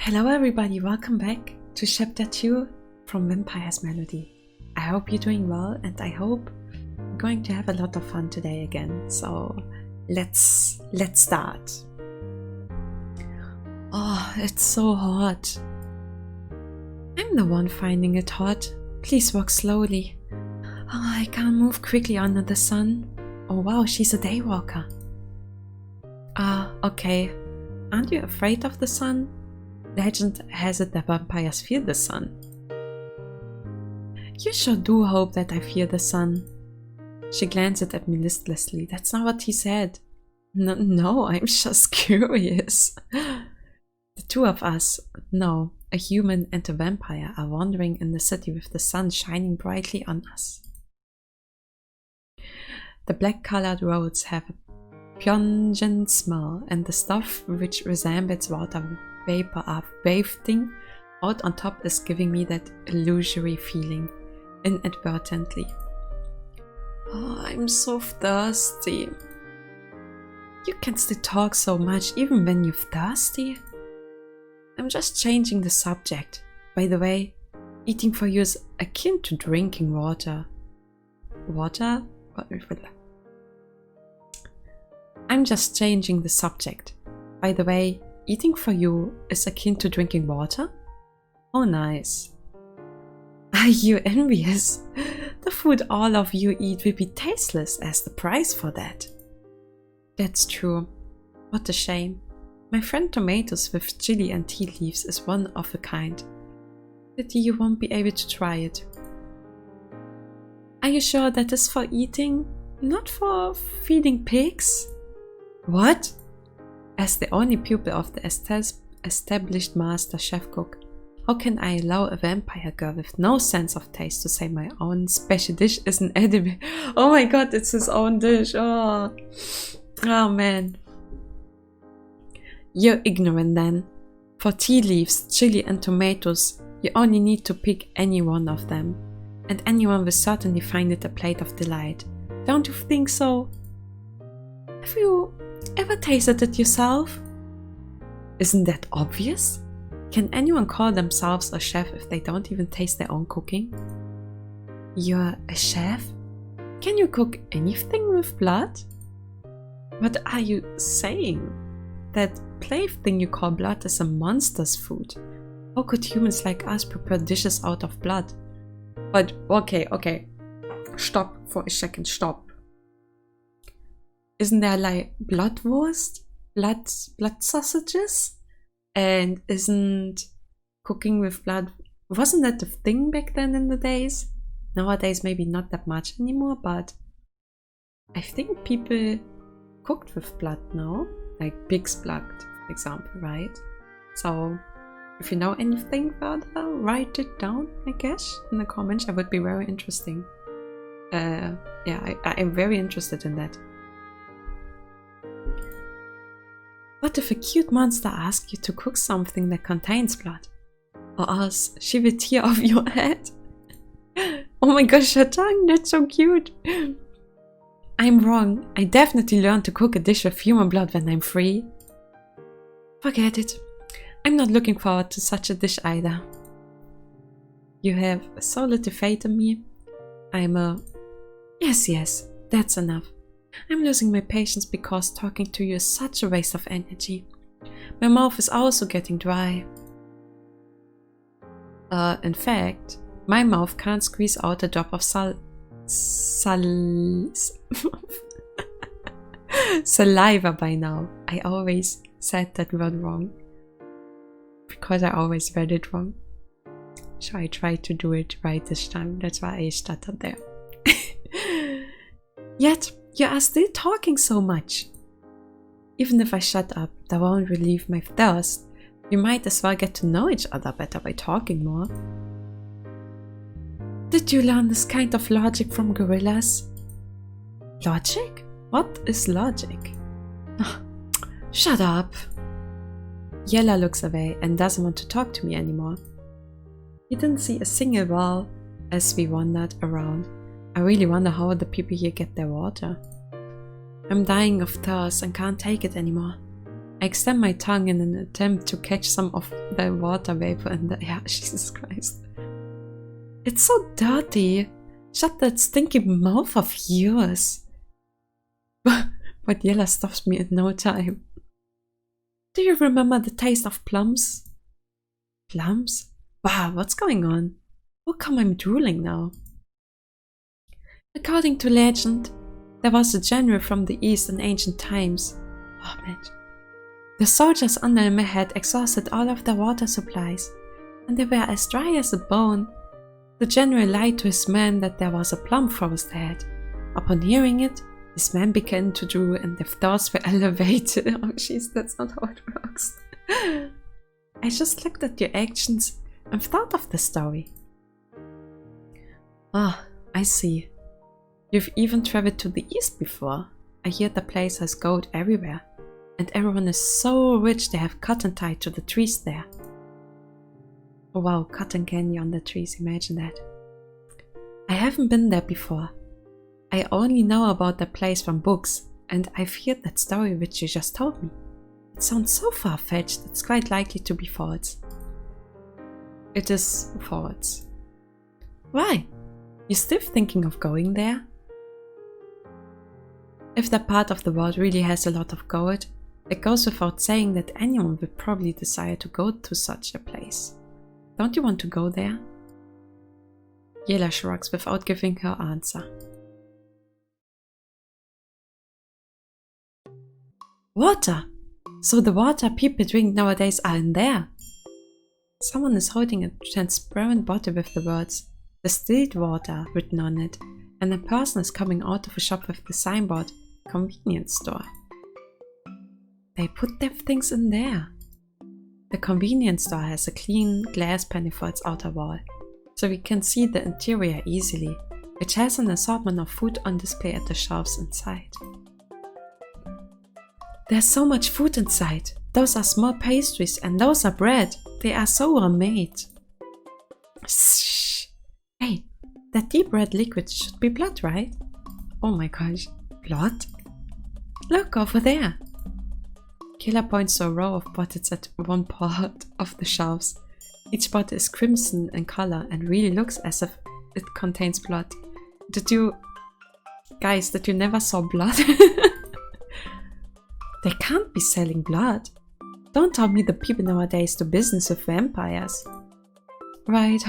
Hello everybody, welcome back to chapter 2 from Vampire's Melody. I hope you're doing well and I hope we're going to have a lot of fun today again. So let's start. Oh, it's so hot. I'm the one finding it hot. Please walk slowly. Oh, I can't move quickly under the sun. Oh wow, she's a daywalker. Okay. Aren't you afraid of the sun? Legend has it that vampires fear the sun. You sure do hope that I fear the sun. She glanced at me listlessly. That's not what he said. No, I'm just curious. The two of us, no, a human and a vampire, are wandering in the city with the sun shining brightly on us. The black-colored roads have a pungent smell, and the stuff which resembles water vapor are wafting out on top is giving me that illusory feeling, inadvertently. Oh, I'm so thirsty. You can still talk so much even when you're thirsty. I'm just changing the subject. By the way, eating for you is akin to drinking water. Water? I'm just changing the subject. By the way, eating for you is akin to drinking water? Oh, nice. Are you envious? The food all of you eat will be tasteless as the price for that. That's true. What a shame. My friend tomatoes with chili and tea leaves is one of a kind. Pity you won't be able to try it. Are you sure that is for eating, not for feeding pigs? What? As the only pupil of the established master chef cook, how can I allow a vampire girl with no sense of taste to say my own special dish isn't edible? Oh my god, it's his own dish. Oh man. You're ignorant then. For tea leaves, chili and tomatoes, you only need to pick any one of them. And anyone will certainly find it a plate of delight. Don't you think so? Have you ever tasted it yourself? Isn't that obvious? Can anyone call themselves a chef if they don't even taste their own cooking? You're a chef? Can you cook anything with blood? What are you saying? That plaything you call blood is a monster's food. How could humans like us prepare dishes out of blood? But okay. Stop for a second, stop. Isn't there like bloodwurst? Blood sausages? And isn't cooking with blood, wasn't that the thing back then in the days? Nowadays maybe not that much anymore, but I think people cooked with blood now, like pig's blood, for example, right? So if you know anything further, write it down, I guess, in the comments. That would be very interesting. Yeah, I'm very interested in that. What if a cute monster asks you to cook something that contains blood? Or else she will tear off your head? Oh my gosh, her tongue, that's so cute. I'm wrong. I definitely learned to cook a dish with human blood when I'm free. Forget it. I'm not looking forward to such a dish either. You have so little faith in me. Yes, that's enough. I'm losing my patience because talking to you is such a waste of energy. My mouth is also getting dry. In fact, my mouth can't squeeze out a drop of saliva by now. I always said that word wrong. Because I always read it wrong. So I tried to do it right this time. That's why I stuttered there. Yet, you are still talking so much. Even if I shut up, that won't relieve my thirst. We might as well get to know each other better by talking more. Did you learn this kind of logic from gorillas? Logic? What is logic? Shut up. Yella looks away and doesn't want to talk to me anymore. He didn't see a single wall as we wandered around. I really wonder how the people here get their water. I'm dying of thirst and can't take it anymore. I extend my tongue in an attempt to catch some of the water vapor in the air. Jesus Christ. It's so dirty. Shut that stinky mouth of yours. But Yella stops me in no time. Do you remember the taste of plums? Plums? Wow, what's going on? How come I'm drooling now? According to legend, there was a general from the east in ancient times. Oh man. The soldiers under him had exhausted all of their water supplies, and they were as dry as a bone. The general lied to his men that there was a plum forest ahead. Upon hearing it, his men began to drool and their thoughts were elevated. Oh jeez, that's not how it works. I just looked at your actions and thought of the story. Ah, I see. You've even traveled to the east before. I hear the place has gold everywhere, and everyone is so rich they have cotton tied to the trees there. Oh wow, cotton candy on the trees, imagine that. I haven't been there before. I only know about the place from books, and I've heard that story which you just told me. It sounds so far-fetched, it's quite likely to be false. It is false. Why? You still thinking of going there? If that part of the world really has a lot of gold, it goes without saying that anyone would probably desire to go to such a place. Don't you want to go there? Yella shrugs without giving her answer. Water! So the water people drink nowadays are in there. Someone is holding a transparent bottle with the words "distilled water" written on it, and a person is coming out of a shop with the signboard "convenience store." They put their things in there. The convenience store has a clean glass panel for its outer wall, so we can see the interior easily, which has an assortment of food on display at the shelves inside. There's so much food inside. Those are small pastries and those are bread. They are so well made. Shh. Hey, that deep red liquid should be blood, right? Oh my gosh, blood? Look over there. Killer points to a row of bottles at one part of the shelves. Each bottle is crimson in color and really looks as if it contains blood. Did you never saw blood? They can't be selling blood. Don't tell me the people nowadays do business with vampires. Right,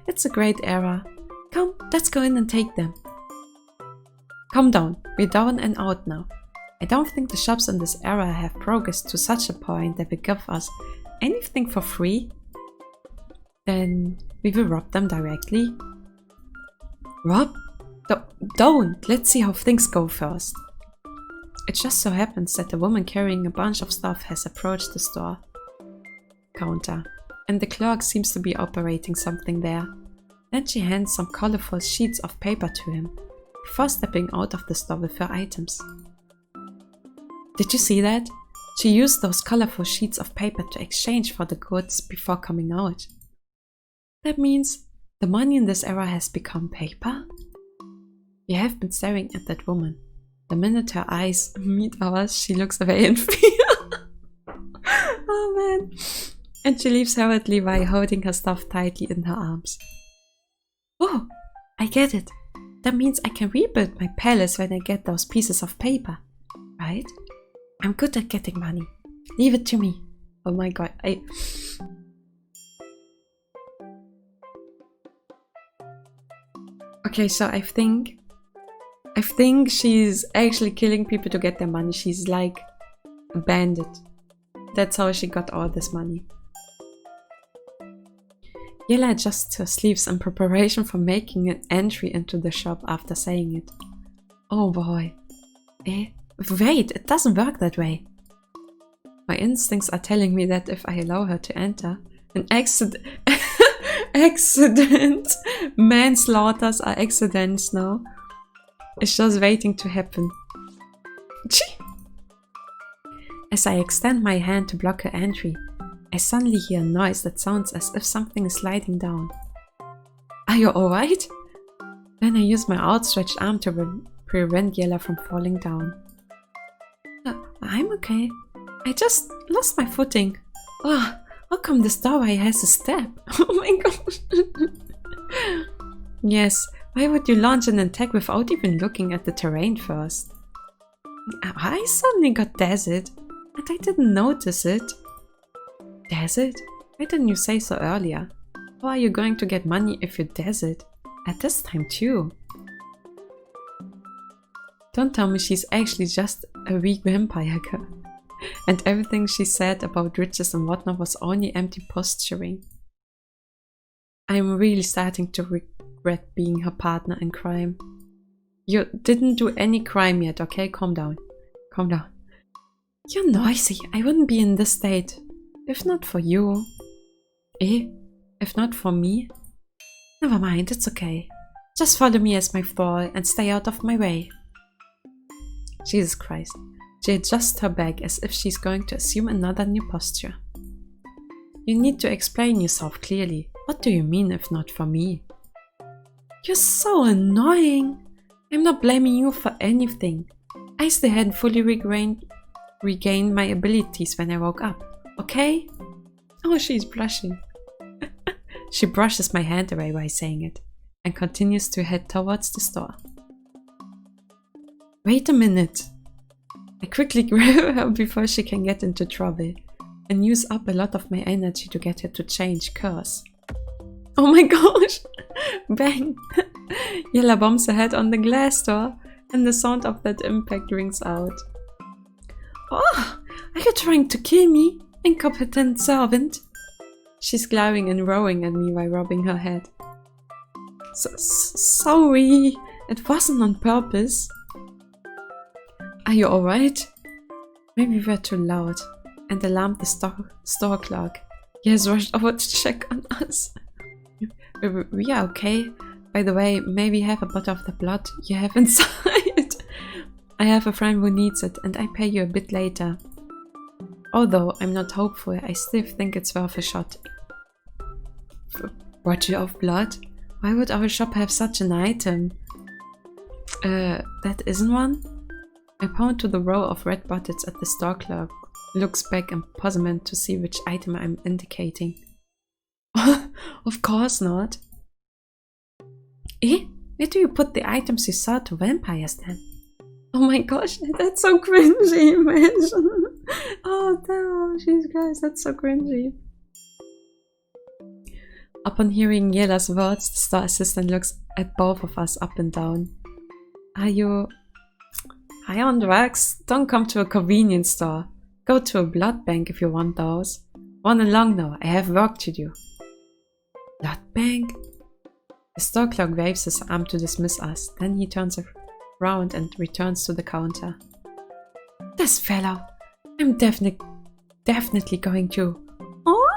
it's a great era. Come, let's go in and take them. Calm down, we're down and out now. I don't think the shops in this era have progressed to such a point that will give us anything for free. Then we will rob them directly. Rob? Don't! Let's see how things go first. It just so happens that a woman carrying a bunch of stuff has approached the store counter, and the clerk seems to be operating something there. Then she hands some colorful sheets of paper to him, before stepping out of the store with her items. Did you see that? She used those colorful sheets of paper to exchange for the goods before coming out. That means the money in this era has become paper? We have been staring at that woman. The minute her eyes meet ours, she looks away in fear. Oh man. And she leaves hurriedly while holding her stuff tightly in her arms. Oh, I get it. That means I can rebuild my palace when I get those pieces of paper, right? I'm good at getting money. Leave it to me. Oh my god, Okay, so I think she's actually killing people to get their money. She's like a bandit. That's how she got all this money. Yella adjusts her sleeves in preparation for making an entry into the shop after saying it. Oh boy. Wait, it doesn't work that way. My instincts are telling me that if I allow her to enter, an accident... Manslaughters are accidents now. It's just waiting to happen. Chee! As I extend my hand to block her entry, I suddenly hear a noise that sounds as if something is sliding down. Are you alright? Then I use my outstretched arm to prevent Yella from falling down. I'm okay. I just lost my footing. Oh, how come this doorway has a step? Oh my gosh. Yes, why would you launch an attack without even looking at the terrain first? I suddenly got dazzled, and I didn't notice it. Dazzled? Why didn't you say so earlier? How are you going to get money if you're dazzled? At this time too. Don't tell me she's actually just a weak vampire girl. And everything she said about riches and whatnot was only empty posturing. I'm really starting to regret being her partner in crime. You didn't do any crime yet, okay? Calm down. Calm down. You're noisy. I wouldn't be in this state. If not for you. Eh? If not for me? Never mind, it's okay. Just follow me as my foil and stay out of my way. Jesus Christ. She adjusts her back as if she's going to assume another new posture. You need to explain yourself clearly. What do you mean if not for me? You're so annoying. I'm not blaming you for anything. I still hadn't fully regained my abilities when I woke up, okay? Oh, she's blushing. She brushes my hand away while saying it and continues to head towards the store. Wait a minute. I quickly grab her before she can get into trouble and use up a lot of my energy to get her to change course. Oh my gosh! Bang! Yella bombs her head on the glass door and the sound of that impact rings out. Oh! Are you trying to kill me, incompetent servant? She's glowering and roaring at me while rubbing her head. Sorry, it wasn't on purpose. Are you alright? Maybe we're too loud and alarmed the store clerk. He has rushed over to check on us. We are okay. By the way, may we have a bottle of the blood you have inside? I have a friend who needs it and I pay you a bit later. Although I'm not hopeful, I still think it's worth a shot. Bottle of blood? Why would our shop have such an item? That isn't one? I point to the row of red bottles at the store clerk, looks back in puzzlement to see which item I'm indicating. Of course not. Eh? Where do you put the items you sell to vampires then? Oh my gosh, that's so cringy, imagine. Oh no, Jesus Christ, that's so cringy. Upon hearing Yella's words, the store assistant looks at both of us up and down. Are you high on drugs? Don't come to a convenience store. Go to a blood bank if you want those. Run along now, I have work to do. Blood bank? The store clerk waves his arm to dismiss us, then he turns around and returns to the counter. This fellow! I'm definitely going to. Oh!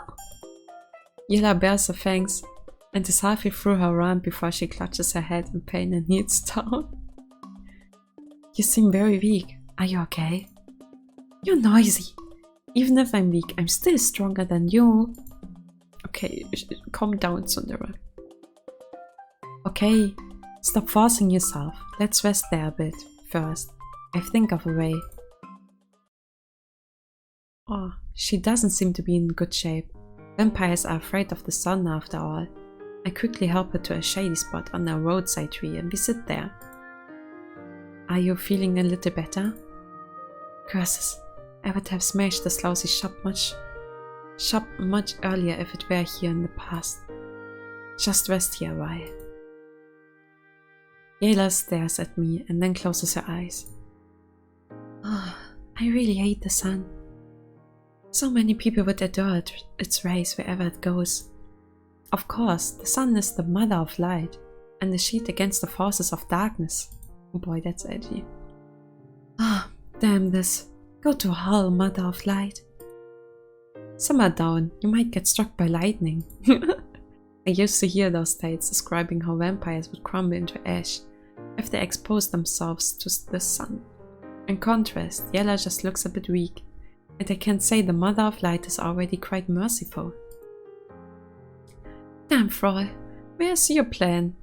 Yella bares her fangs and is halfway through her run before she clutches her head in pain and kneels down. You seem very weak. Are you okay? You're noisy. Even if I'm weak, I'm still stronger than you. Okay, calm down, Sundara. Okay, stop forcing yourself. Let's rest there a bit first. I think of a way. Oh, she doesn't seem to be in good shape. Vampires are afraid of the sun after all. I quickly help her to a shady spot under a roadside tree and we sit there. Are you feeling a little better? Curses, I would have smashed this lousy shop much earlier if it were here in the past. Just rest here a while. Yella stares at me and then closes her eyes. Oh, I really hate the sun. So many people would adore its rays wherever it goes. Of course, the sun is the mother of light and the shield against the forces of darkness. Oh boy, that's edgy. Ah, damn this. Go to hell, mother of light. Simmer down, you might get struck by lightning. I used to hear those tales describing how vampires would crumble into ash if they exposed themselves to the sun. In contrast, Yella just looks a bit weak, and I can say the Mother of Light is already quite merciful. Damn, Froy, where's your plan?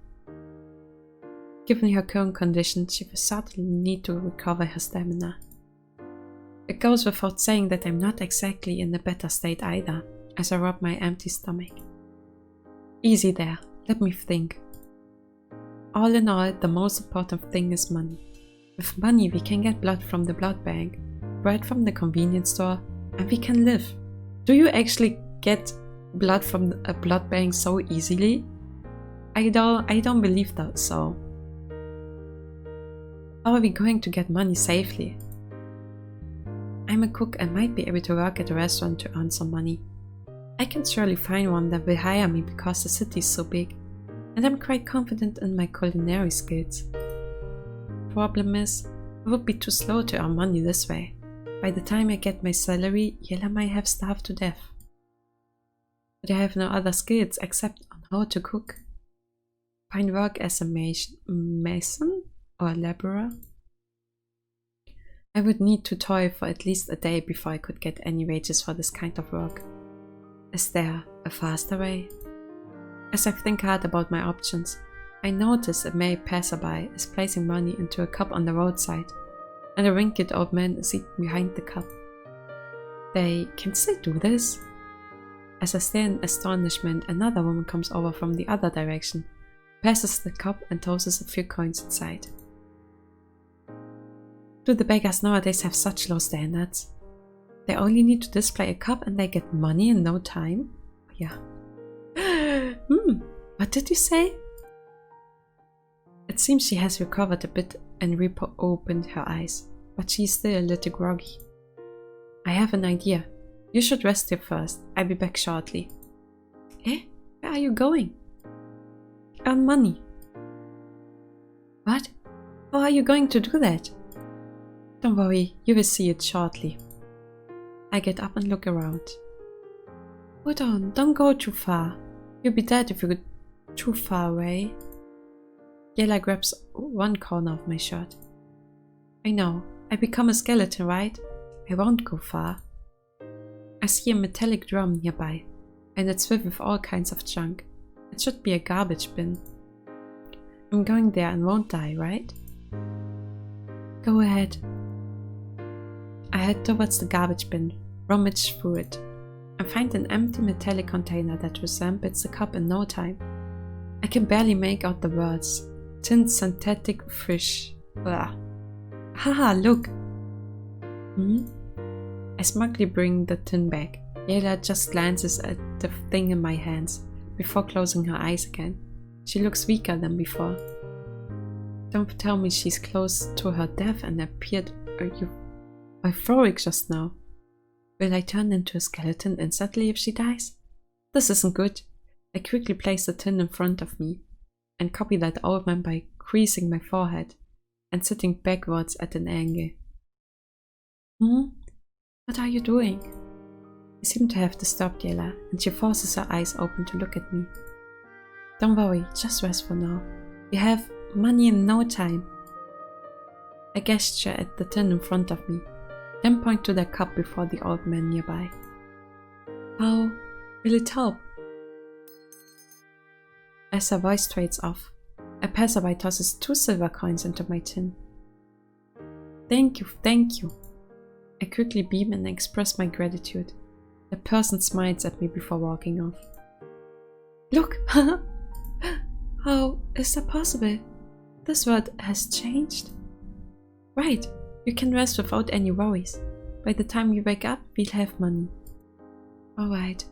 Given her current condition, she will certainly need to recover her stamina. It goes without saying that I'm not exactly in a better state either, as I rub my empty stomach. Easy there, let me think. All in all, the most important thing is money. With money we can get blood from the blood bank, bread from the convenience store, and we can live. Do you actually get blood from a blood bank so easily? I don't believe that so. How are we going to get money safely? I'm a cook and might be able to work at a restaurant to earn some money. I can surely find one that will hire me because the city is so big, and I'm quite confident in my culinary skills. Problem is, it would be too slow to earn money this way. By the time I get my salary, Yella might have starved to death. But I have no other skills except on how to cook. Find work as a mason or a laborer. I would need to toil for at least a day before I could get any wages for this kind of work. Is there a faster way? As I think hard about my options, I notice a male passerby is placing money into a cup on the roadside, and a wrinkled old man is sitting behind the cup. Can they do this? As I stare in astonishment, another woman comes over from the other direction, passes the cup and tosses a few coins inside. Do the beggars nowadays have such low standards? They only need to display a cup and they get money in no time? Yeah. What did you say? It seems she has recovered a bit and reopened her eyes, but she is still a little groggy. I have an idea. You should rest here first. I'll be back shortly. Eh? Where are you going? Earn money. What? How are you going to do that? Don't worry, you will see it shortly. I get up and look around. Hold on, don't go too far. You'll be dead if you go too far away. Yella grabs one corner of my shirt. I know, I become a skeleton, right? I won't go far. I see a metallic drum nearby, and it's filled with all kinds of junk. It should be a garbage bin. I'm going there and won't die, right? Go ahead. I head towards the garbage bin, rummage through it, and find an empty metallic container that resembles the cup in no time. I can barely make out the words. Tinned synthetic fish. Blah. Haha, look! I smugly bring the tin back. Yella just glances at the thing in my hands, before closing her eyes again. She looks weaker than before. Don't tell me she's close to her death and appeared euphoric just now. Will I turn into a skeleton instantly if she dies? This isn't good. I quickly place the tin in front of me and copy that old man by creasing my forehead and sitting backwards at an angle. What are you doing? I seem to have disturbed Yella, and she forces her eyes open to look at me. Don't worry, just rest for now. You have money in no time. I gesture at the tin in front of me, then point to the cup before the old man nearby. How will it help? As her voice trades off, a passerby tosses 2 silver coins into my tin. Thank you, thank you. I quickly beam and express my gratitude. The person smiles at me before walking off. Look! How is that possible? This world has changed. Right, you can rest without any worries. By the time you wake up, we'll have money. Alright,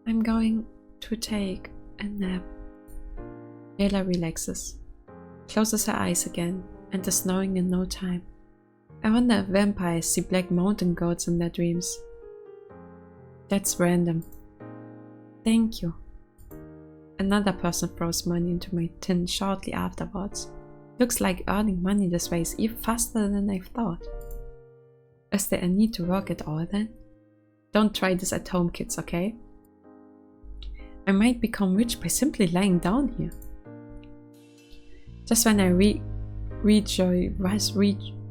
I'm going to take a nap. Yella relaxes, closes her eyes again, and is snoring in no time. I wonder if vampires see black mountain goats in their dreams. That's random. Thank you. Another person throws money into my tin shortly afterwards. Looks like earning money this way is even faster than I thought. Is there a need to work at all then? Don't try this at home, kids, okay? I might become rich by simply lying down here. Just when I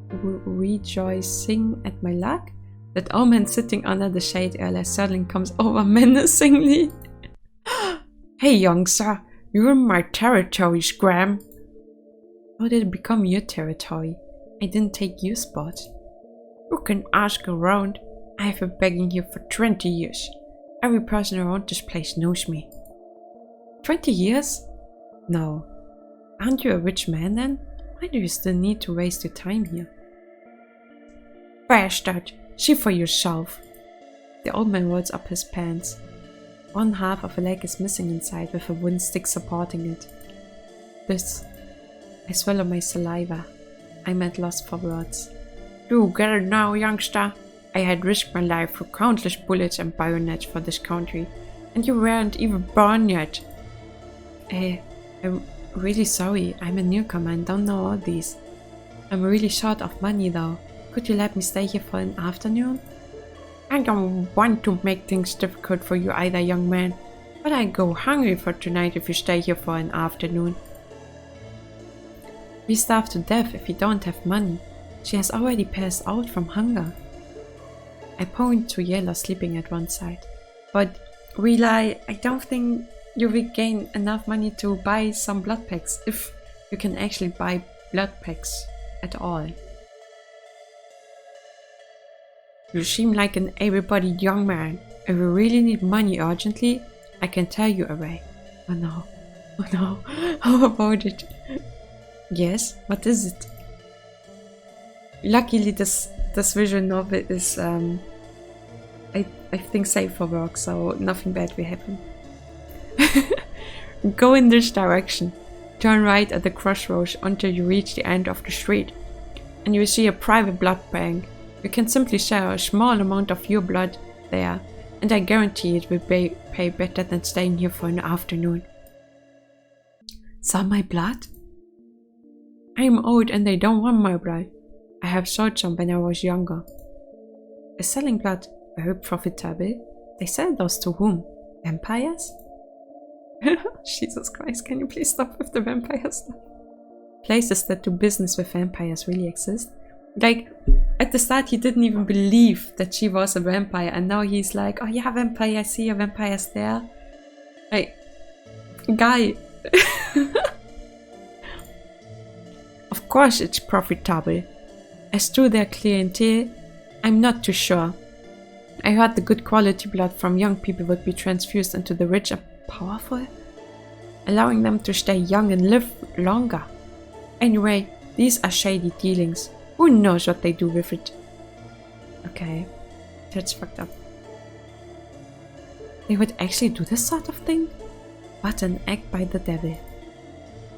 rejoicing at my luck, that old man sitting under the shade earlier suddenly comes over menacingly. Hey young sir, you're in my territory, Scram. How did it become your territory? I didn't take your spot. You can ask around. I have been begging here for 20 years. Every person around this place knows me. 20 years? No. Aren't you a rich man then? Why do you still need to waste your time here? Bastard! See for yourself. The old man rolls up his pants. One half of a leg is missing inside with a wooden stick supporting it. I swallow my saliva. I'm at loss for words. You get it now, youngster? I had risked my life through countless bullets and bayonets for this country, and you weren't even born yet. I'm really sorry. I'm a newcomer and don't know all these. I'm really short of money though. Could you let me stay here for an afternoon? I don't want to make things difficult for you either, young man, but I go hungry for tonight if you stay here for an afternoon. We starve to death if we don't have money. She has already passed out from hunger. I point to Yella sleeping at one side. But I don't think you will gain enough money to buy some blood packs, if you can actually buy blood packs at all. You seem like an able-bodied young man. If you really need money urgently, I can tell you a way. Oh no. Oh no. How about it? Yes, what is it? Luckily this visual novel is I think safe for work, so nothing bad will happen. Go in this direction. Turn right at the crossroads until you reach the end of the street, and you will see a private blood bank. You can simply share a small amount of your blood there, and I guarantee it will pay better than staying here for an afternoon. Sell my blood? I am old and they don't want my blood. I have sold some when I was younger. Is selling blood very profitable? They sell those to whom? Vampires? Jesus Christ, can you please stop with the vampire stuff? Places that do business with vampires really exist? Like, at the start he didn't even believe that she was a vampire, and now he's like, oh yeah, vampire, I see a vampire's there. Like, guy. Of course it's profitable. As to their clientele, I'm not too sure. I heard the good quality blood from young people would be transfused into the rich and powerful, allowing them to stay young and live longer. Anyway, these are shady dealings. Who knows what they do with it? Okay, that's fucked up. They would actually do this sort of thing? What an act by the devil.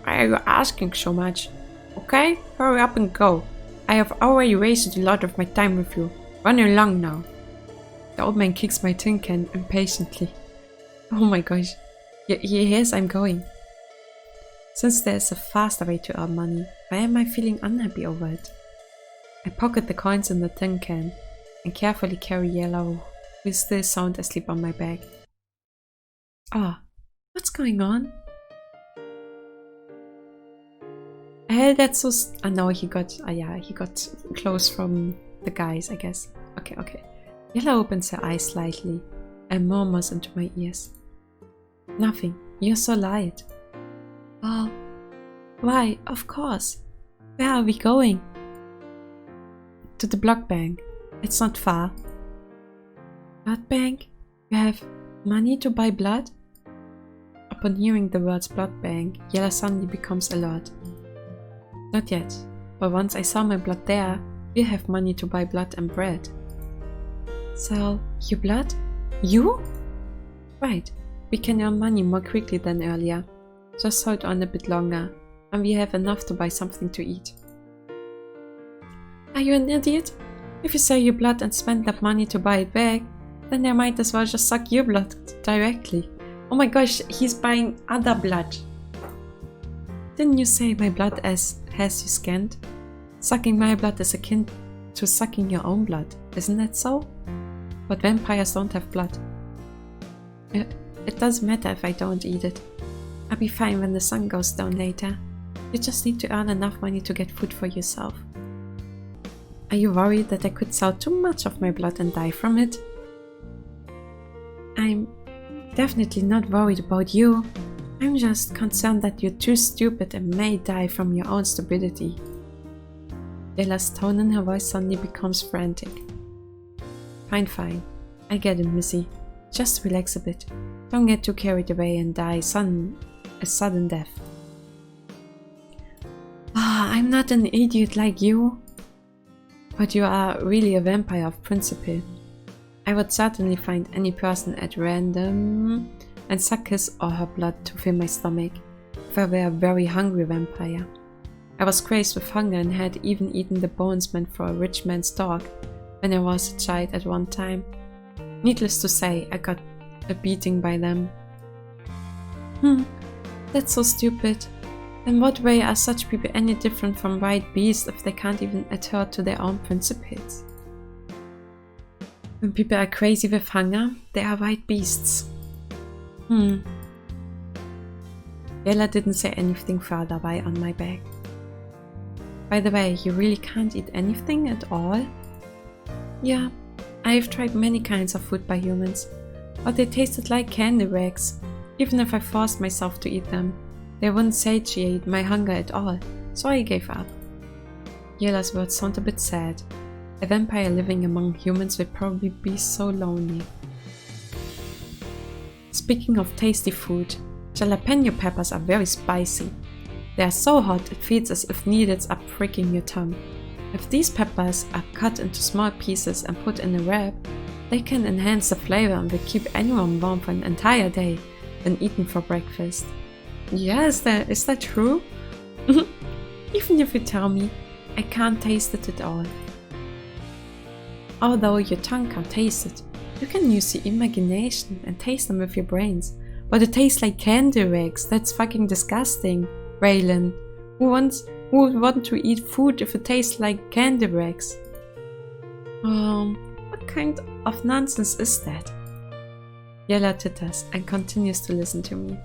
Why are you asking so much? Okay, hurry up and go. I have already wasted a lot of my time with you. Run along now. The old man kicks my tin can impatiently. Oh my gosh. Yes, I'm going. Since there's a faster way to earn money, why am I feeling unhappy over it? I pocket the coins in the tin can and carefully carry Yellow, who is still sound asleep on my back. Ah, what's going on? That's so. No, he got close from the guys, I guess. Okay. Yellow opens her eyes slightly and murmurs into my ears. Nothing. You're so light. Oh, why? Of course. Where are we going? To the blood bank. It's not far. Blood bank? You have money to buy blood? Upon hearing the words blood bank, Yella suddenly becomes alert. Not yet, but once I sell my blood there, we'll have money to buy blood and bread. Sell your blood? You? Right, we can earn money more quickly than earlier. Just hold on a bit longer, and we have enough to buy something to eat. Are you an idiot? If you sell your blood and spend that money to buy it back, then they might as well just suck your blood directly. Oh my gosh, he's buying other blood. Didn't you say my blood has you scanned? Sucking my blood is akin to sucking your own blood, isn't that so? But vampires don't have blood. It doesn't matter if I don't eat it. I'll be fine when the sun goes down later. You just need to earn enough money to get food for yourself. Are you worried that I could sell too much of my blood and die from it? I'm definitely not worried about you. I'm just concerned that you're too stupid and may die from your own stupidity. Yella's tone in her voice suddenly becomes frantic. Fine. I get it, Missy. Just relax a bit. Don't get too carried away and die a sudden death. I'm not an idiot like you. But you are really a vampire of principle. I would certainly find any person at random and suck his or her blood to fill my stomach if I were a very hungry vampire. I was crazed with hunger and had even eaten the bones meant for a rich man's dog when I was a child at one time. Needless to say, I got a beating by them. That's so stupid. In what way are such people any different from wild beasts if they can't even adhere to their own principles? When people are crazy with hunger, they are wild beasts. Yella didn't say anything further while on my back. By the way, you really can't eat anything at all? Yeah, I've tried many kinds of food by humans, but they tasted like candy rags. Even if I forced myself to eat them, they wouldn't satiate my hunger at all, so I gave up. Yella's words sound a bit sad. A vampire living among humans would probably be so lonely. Speaking of tasty food, jalapeno peppers are very spicy. They are so hot it feels as if needles are pricking your tongue. If these peppers are cut into small pieces and put in a wrap, they can enhance the flavor and will keep anyone warm for an entire day when eaten for breakfast. Yeah, is that true? Even if you tell me, I can't taste it at all. Although your tongue can't taste it, you can use your imagination and taste them with your brains. But it tastes like candy rags. That's fucking disgusting, Raylan. Who would want to eat food if it tastes like candy rags? What kind of nonsense is that? Yella titters and continues to listen to me.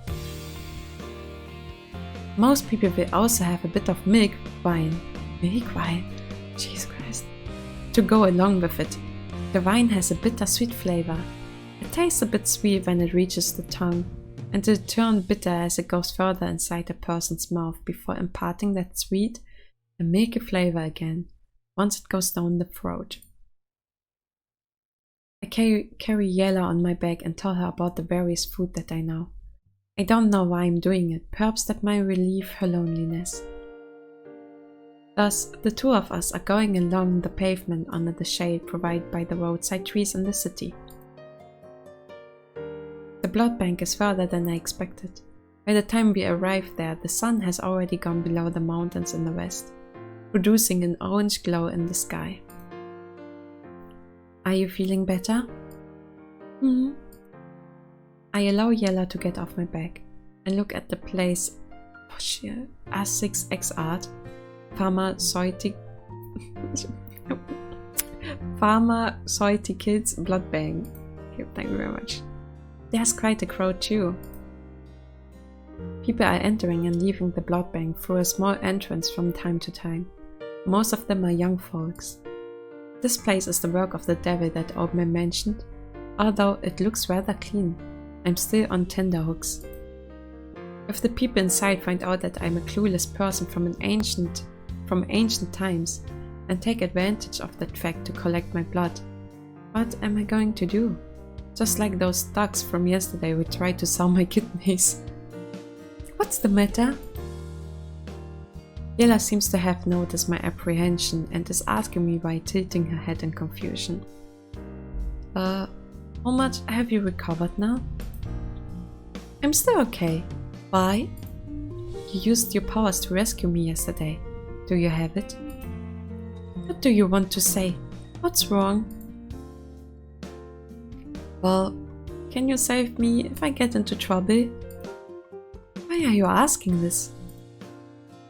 Most people will also have a bit of milk wine. Milk wine? Jesus Christ. To go along with it. The wine has a bittersweet flavor. It tastes a bit sweet when it reaches the tongue, and it turns bitter as it goes further inside a person's mouth before imparting that sweet and milky flavor again, once it goes down the throat. I carry Yella on my back and tell her about the various food that I know. I don't know why I'm doing it, perhaps that might relieve her loneliness. Thus, the two of us are going along the pavement under the shade provided by the roadside trees in the city. The blood bank is further than I expected. By the time we arrive there, the sun has already gone below the mountains in the west, producing an orange glow in the sky. Are you feeling better? I allow Yella to get off my back and look at the place A6X Pharmaceuticals blood bank. Okay, thank you very much. There's quite a crowd too. People are entering and leaving the blood bank through a small entrance from time to time. Most of them are young folks. This place is the work of the devil that old man mentioned. Although it looks rather clean, I'm still on tenterhooks. If the people inside find out that I'm a clueless person from ancient times and take advantage of that fact to collect my blood, what am I going to do? Just like those thugs from yesterday who tried to sell my kidneys. What's the matter? Yella seems to have noticed my apprehension and is asking me why, tilting her head in confusion. How much have you recovered now? I'm still okay. Why? You used your powers to rescue me yesterday. Do you have it? What do you want to say? What's wrong? Well, can you save me if I get into trouble? Why are you asking this?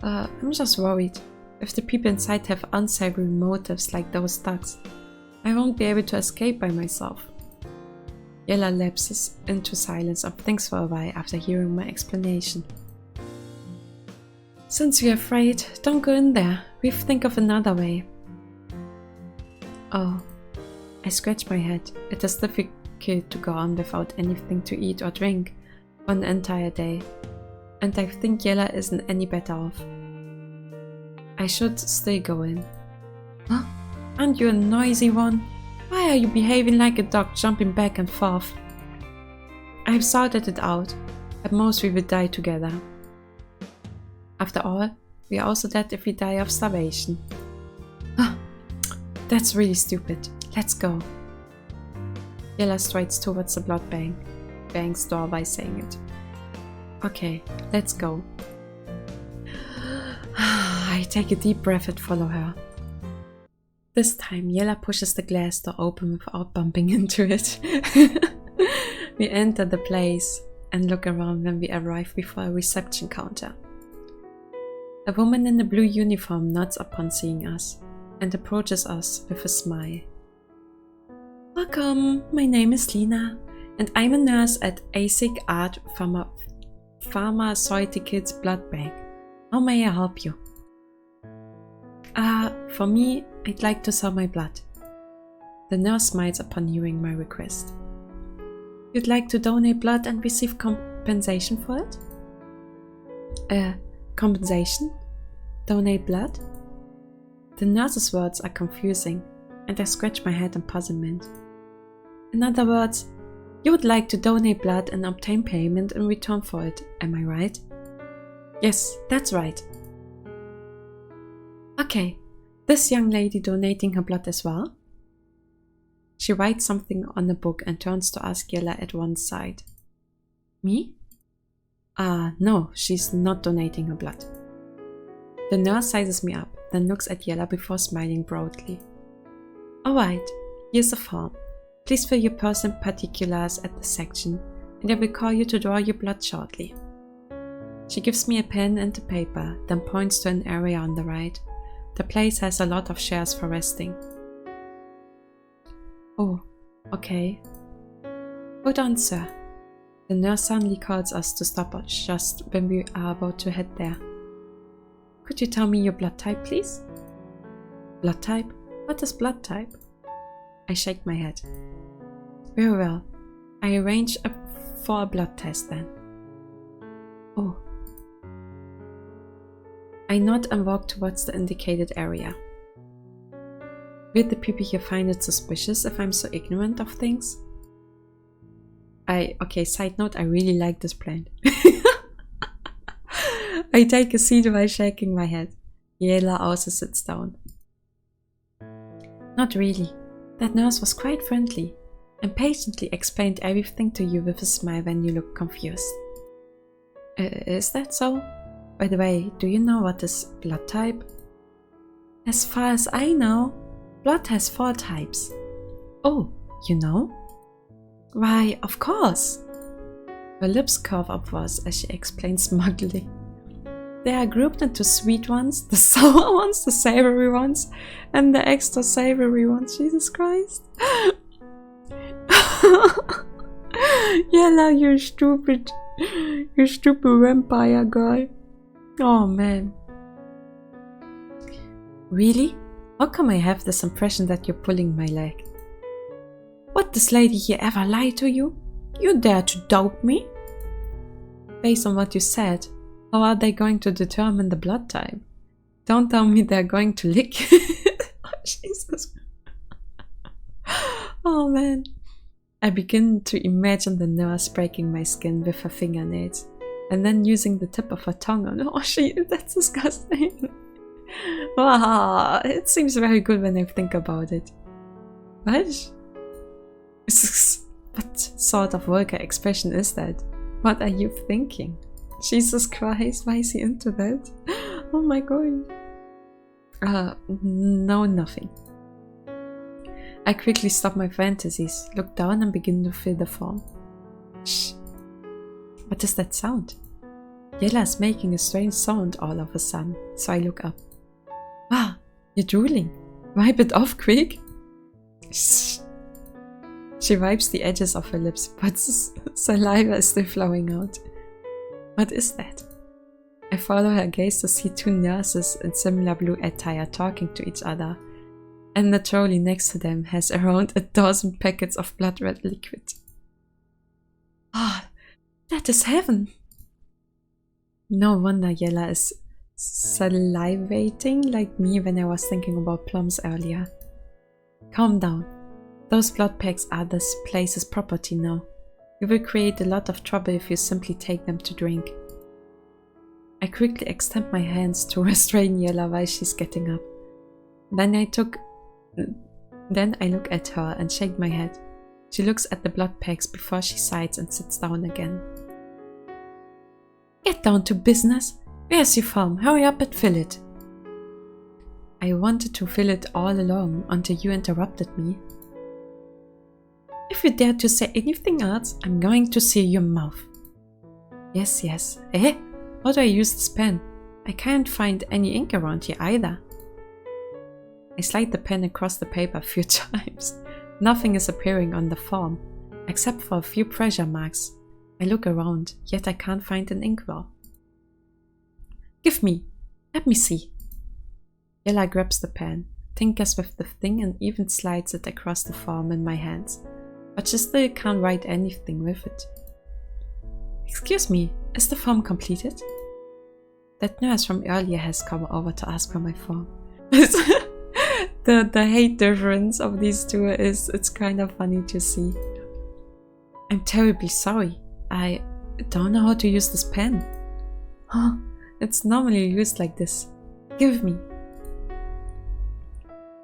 I'm just worried. If the people inside have unsavory motives like those thugs, I won't be able to escape by myself. Yella lapses into silence and thinks for a while after hearing my explanation. Since you're afraid, don't go in there. We'll think of another way. Oh, I scratch my head. It is difficult to go on without anything to eat or drink for an entire day, and I think Yella isn't any better off. I should still go in. Huh? Aren't you a noisy one? Why are you behaving like a dog, jumping back and forth? I've sorted it out. At most we would die together. After all, we are also dead if we die of starvation. Ah, that's really stupid. Let's go. Yella strides towards the blood bank. Banks door by saying it. Okay, let's go. I take a deep breath and follow her. This time, Yella pushes the glass door open without bumping into it. We enter the place and look around when we arrive before a reception counter. A woman in a blue uniform nods upon seeing us and approaches us with a smile. Welcome, my name is Lina and I'm a nurse at ASIC Art Pharmaceuticals Blood Bank. How may I help you? For me, I'd like to sell my blood. The nurse smiles upon hearing my request. You'd like to donate blood and receive compensation for it? Compensation? Donate blood? The nurse's words are confusing, and I scratch my head in puzzlement. In other words, you would like to donate blood and obtain payment in return for it, am I right? Yes, that's right. Okay, this young lady donating her blood as well? She writes something on the book and turns to ask Yella at one side. Me? No, she's not donating her blood. The nurse sizes me up, then looks at Yella before smiling broadly. Alright, here's a form. Please fill your personal particulars at the section, and I will call you to draw your blood shortly. She gives me a pen and a paper, then points to an area on the right. The place has a lot of chairs for resting. Oh, okay. Hold on, sir. The nurse suddenly calls us to stop us just when we are about to head there. Could you tell me your blood type, please? Blood type? What is blood type? I shake my head. Very well. I arrange for a blood test then. Oh. I nod and walk towards the indicated area. Will the people here find it suspicious if I'm so ignorant of things? Okay, side note, I really like this plant. I take a seat while shaking my head. Yella also sits down. Not really. That nurse was quite friendly and patiently explained everything to you with a smile when you look confused. Is that so? By the way, do you know what is blood type? As far as I know, blood has 4 types. Oh, you know? Why, of course! Her lips curve upwards as she explains smugly. They are grouped into sweet ones, the sour ones, the savory ones, and the extra savory ones. Jesus Christ. Yella, you stupid vampire guy. Oh man. Really? How come I have this impression that you're pulling my leg? What, this lady here ever lied to you? You dare to doubt me? Based on what you said, how are they going to determine the blood type? Don't tell me they're going to lick it. Oh, Jesus. Oh man. I begin to imagine the nurse breaking my skin with her fingernails and then using the tip of her tongue on. Oh shit, that's disgusting. Wow, it seems very good when I think about it. What? What sort of vulgar expression is that? What are you thinking? Jesus Christ, why is he into that? Oh my god. No, nothing. I quickly stop my fantasies, look down and begin to fill the form. Shh. What is that sound? Yella is making a strange sound all of a sudden, so I look up. Ah, you're drooling. Wipe it off quick. Shh. She wipes the edges of her lips, but saliva is still flowing out. What is that? I follow her gaze to see 2 nurses in similar blue attire talking to each other, and the trolley next to them has around 12 packets of blood red liquid. Ah, that is heaven! No wonder Yella is salivating like me when I was thinking about plums earlier. Calm down. Those blood packs are this place's property now. You will create a lot of trouble if you simply take them to drink. I quickly extend my hands to restrain Yella while she's getting up. Then I look at her and shake my head. She looks at the blood packs before she sighs and sits down again. Get down to business. Where's your farm? Hurry up and fill it. I wanted to fill it all along until you interrupted me. If you dare to say anything else, I'm going to seal your mouth. Yes, yes. Eh? How do I use this pen? I can't find any ink around here either. I slide the pen across the paper a few times. Nothing is appearing on the form, except for a few pressure marks. I look around, yet I can't find an inkwell. Give me. Let me see. Yella grabs the pen, tinkers with the thing and even slides it across the form in my hands, but she still can't write anything with it. Excuse me, is the form completed? That nurse from earlier has come over to ask for my form. The hate difference of these two it's kind of funny to see. I'm terribly sorry. I don't know how to use this pen. Huh, it's normally used like this. Give me.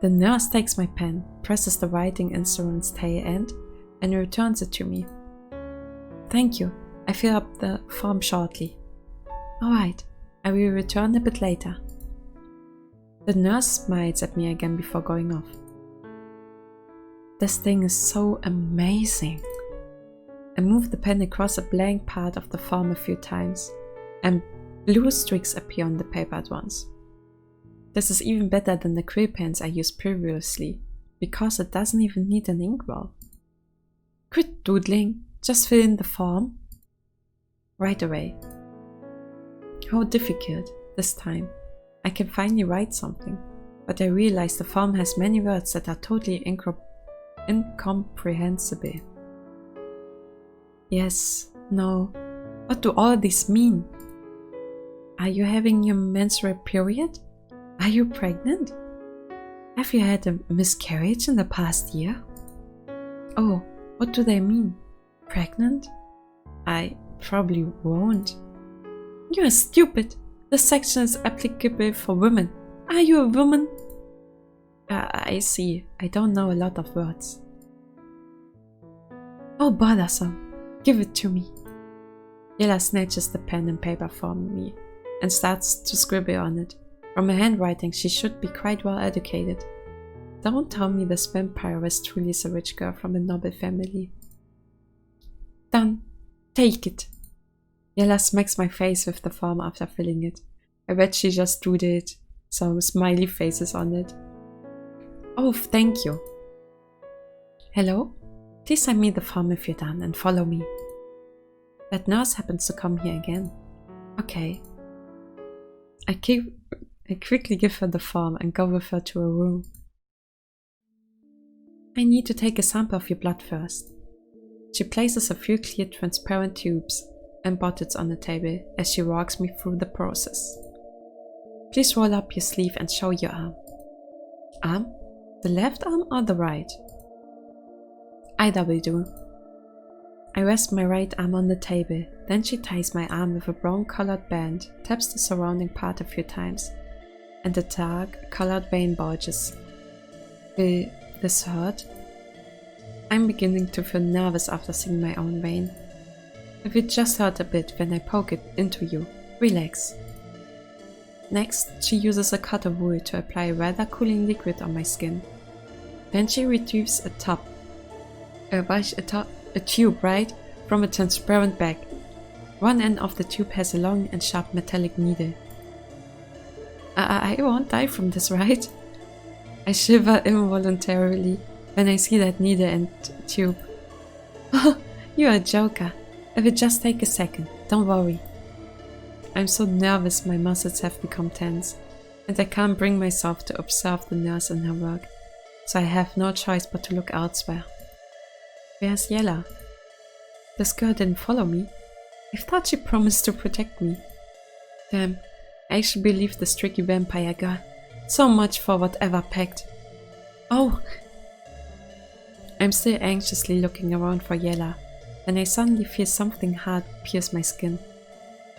The nurse takes my pen, presses the writing instrument's tail end, and returns it to me. Thank you. I fill up the form shortly. Alright, I will return a bit later. The nurse smiles at me again before going off. This thing is so amazing. I move the pen across a blank part of the form a few times, and blue streaks appear on the paper at once. This is even better than the quill pens I used previously, because it doesn't even need an inkwell. Quit doodling, just fill in the form. Right away. How difficult, this time. I can finally write something, but I realize the form has many words that are totally incomprehensible. Yes, no. What do all these mean? Are you having your menstrual period? Are you pregnant? Have you had a miscarriage in the past year? Oh, what do they mean? Pregnant? I probably won't. You are stupid. This section is applicable for women. Are you a woman? I see. I don't know a lot of words. Oh, bothersome. Give it to me. Yella snatches the pen and paper from me and starts to scribble on it. From her handwriting, she should be quite well educated. Don't tell me this vampire was truly a rich girl from a noble family. Done. Take it. Yella smacks my face with the form after filling it. I bet she just doodled some smiley faces on it. Oh, thank you. Hello? Please send me the form if you're done and follow me. That nurse happens to come here again. Okay. I quickly give her the form and go with her to her room. I need to take a sample of your blood first. She places a few clear transparent tubes and bottles on the table as she walks me through the process. Please roll up your sleeve and show your arm. Arm? The left arm or the right? Either will do. I rest my right arm on the table, then she ties my arm with a brown colored band, taps the surrounding part a few times, and the dark colored vein bulges. Will this hurt? I'm beginning to feel nervous after seeing my own vein. It will just hurt a bit when I poke it into you. Relax. Next, she uses a cotton wool to apply a rather cooling liquid on my skin. Then she retrieves a tube, right, from a transparent bag. One end of the tube has a long and sharp metallic needle. I won't die from this, right? I shiver involuntarily when I see that needle and tube. Oh, you're a joker. It will just take a second, don't worry. I'm so nervous my muscles have become tense, and I can't bring myself to observe the nurse in her work, so I have no choice but to look elsewhere. Where's Yella? This girl didn't follow me. I thought she promised to protect me. Damn, I actually believe this tricky vampire girl. So much for whatever pact. Oh! I'm still anxiously looking around for Yella, when I suddenly feel something hard pierce my skin.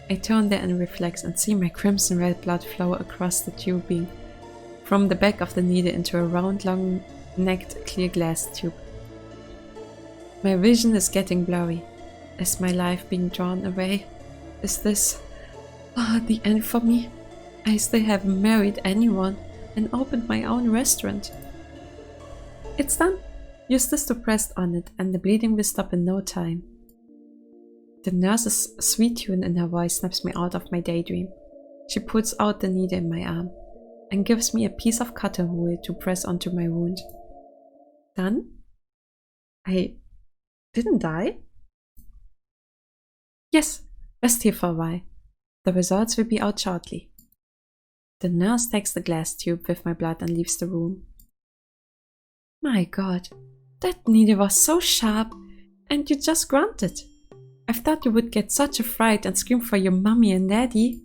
I turn there and reflex and see my crimson red blood flow across the tubing, from the back of the needle into a round, long-necked clear glass tube. My vision is getting blurry. Is my life being drawn away? Is this the end for me? I still haven't married anyone and opened my own restaurant. It's done. Use this to press on it and the bleeding will stop in no time. The nurse's sweet tune in her voice snaps me out of my daydream. She pulls out the needle in my arm and gives me a piece of cotton wool to press onto my wound. Done? I didn't die? Yes, rest here for a while. The results will be out shortly. The nurse takes the glass tube with my blood and leaves the room. My god, that needle was so sharp, and you just grunted. I thought you would get such a fright and scream for your mummy and daddy.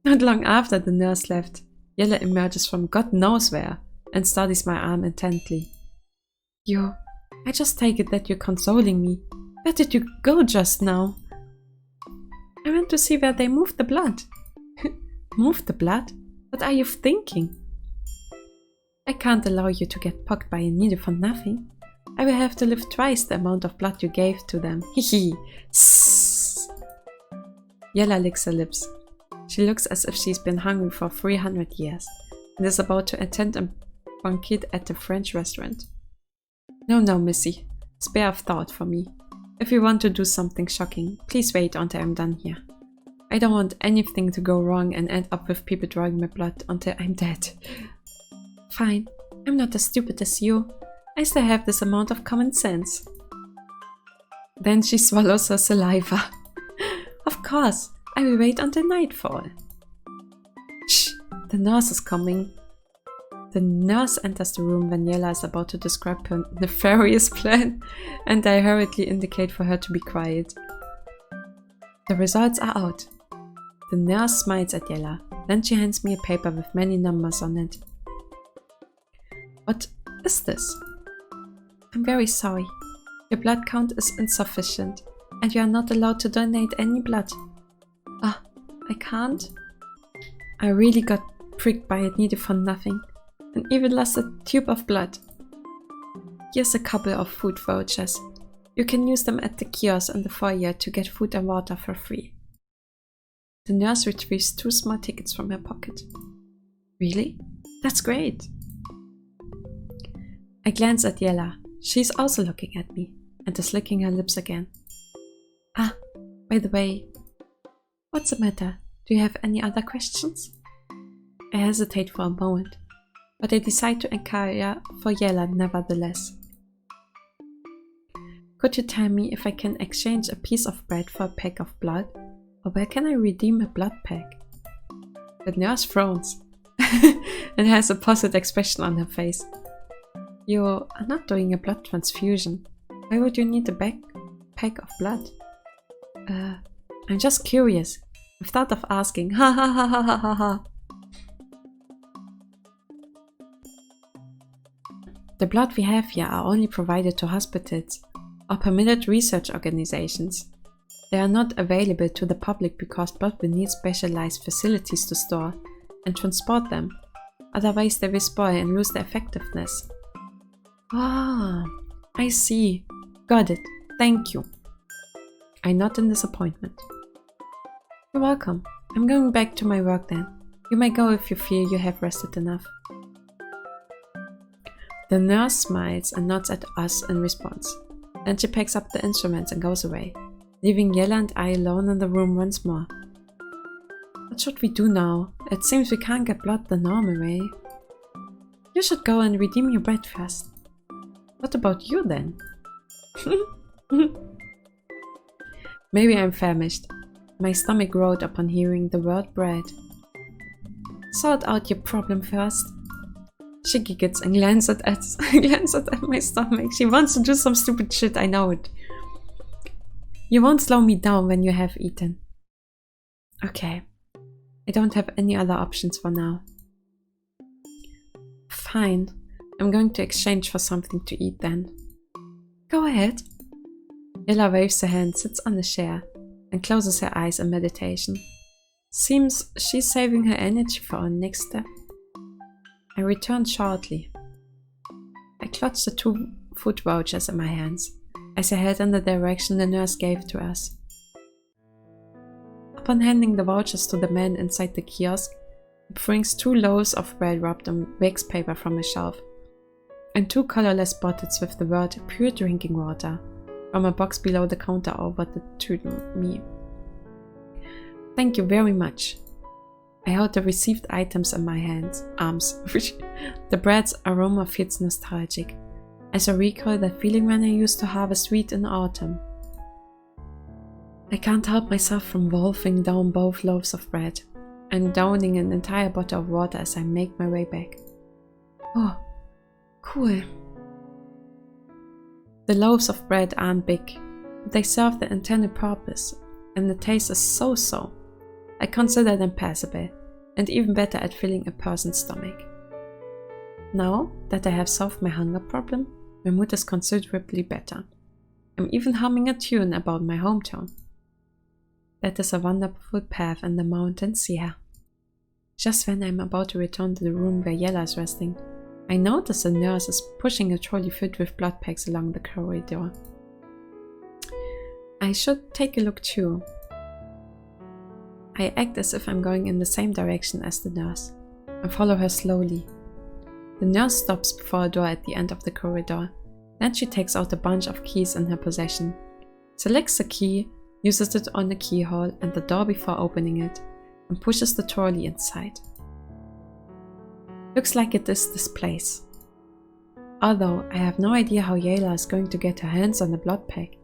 Not long after the nurse left, Yella emerges from God knows where and studies my arm intently. I just take it that you're consoling me. Where did you go just now? I went to see where they moved the blood. Moved the blood? What are you thinking? I can't allow you to get poked by a needle for nothing. I will have to live twice the amount of blood you gave to them. Hehe. Yella licks her lips. She looks as if she's been hungry for 300 years and is about to attend a banquet at the French restaurant. No, missy. Spare a thought for me. If you want to do something shocking, please wait until I'm done here. I don't want anything to go wrong and end up with people drawing my blood until I'm dead. Fine. I'm not as stupid as you. I still have this amount of common sense. Then she swallows her saliva. Of course, I will wait until nightfall. Shh, the nurse is coming. The nurse enters the room when Yella is about to describe her nefarious plan, and I hurriedly indicate for her to be quiet. The results are out. The nurse smiles at Yella, then she hands me a paper with many numbers on it. What is this? I'm very sorry. Your blood count is insufficient, and you are not allowed to donate any blood. I can't? I really got pricked by a needle for nothing, and even lost a tube of blood. Here's a couple of food vouchers. You can use them at the kiosk in the foyer to get food and water for free. The nurse retrieves 2 small tickets from her pocket. Really? That's great! I glance at Yella. She's also looking at me, and is licking her lips again. By the way, what's the matter? Do you have any other questions? I hesitate for a moment, but I decide to inquire for Yella nevertheless. Could you tell me if I can exchange a piece of bread for a pack of blood, or where can I redeem a blood pack? The nurse frowns and has a puzzled expression on her face. You are not doing a blood transfusion. Why would you need a pack of blood? I'm just curious. I've thought of asking. Ha ha ha ha ha ha ha. The blood we have here are only provided to hospitals or permitted research organizations. They are not available to the public because blood will need specialized facilities to store and transport them. Otherwise they will spoil and lose their effectiveness. Ah, I see. Got it. Thank you. I nod in disappointment. You're welcome. I'm going back to my work then. You may go if you feel you have rested enough. The nurse smiles and nods at us in response. Then she packs up the instruments and goes away, leaving Yella and I alone in the room once more. What should we do now? It seems we can't get blood the normal way. You should go and redeem your bread first. What about you then? Maybe I'm famished. My stomach growled upon hearing the word bread. Sort out your problem first. She giggles and glances at my stomach. She wants to do some stupid shit, I know it. You won't slow me down when you have eaten. Okay. I don't have any other options for now. Fine. I'm going to exchange for something to eat then. Go ahead. Ella waves her hand, sits on a chair, and closes her eyes in meditation. Seems she's saving her energy for our next step. I return shortly. I clutch the 2 food vouchers in my hands as I head in the direction the nurse gave to us. Upon handing the vouchers to the man inside the kiosk, he brings 2 loaves of bread wrapped in wax paper from a shelf, and 2 colorless bottles with the word "pure drinking water" from a box below the counter over to me. Thank you very much. I hold the received items in my arms. The bread's aroma feels nostalgic, as I recall that feeling when I used to harvest wheat in autumn. I can't help myself from wolfing down both loaves of bread and downing an entire bottle of water as I make my way back. Oh, cool. The loaves of bread aren't big, but they serve the intended purpose, and the taste is so-so. I consider them passable, and even better at filling a person's stomach. Now that I have solved my hunger problem, my mood is considerably better. I'm even humming a tune about my hometown. That is a wonderful path in the mountains, yeah. Just when I'm about to return to the room where Yella is resting, I notice a nurse is pushing a trolley filled with blood packs along the corridor. I should take a look too. I act as if I'm going in the same direction as the nurse, and follow her slowly. The nurse stops before a door at the end of the corridor. Then she takes out a bunch of keys in her possession, selects a key, uses it on the keyhole and the door before opening it, and pushes the trolley inside. Looks like it is this place. Although I have no idea how Yayla is going to get her hands on the blood pack.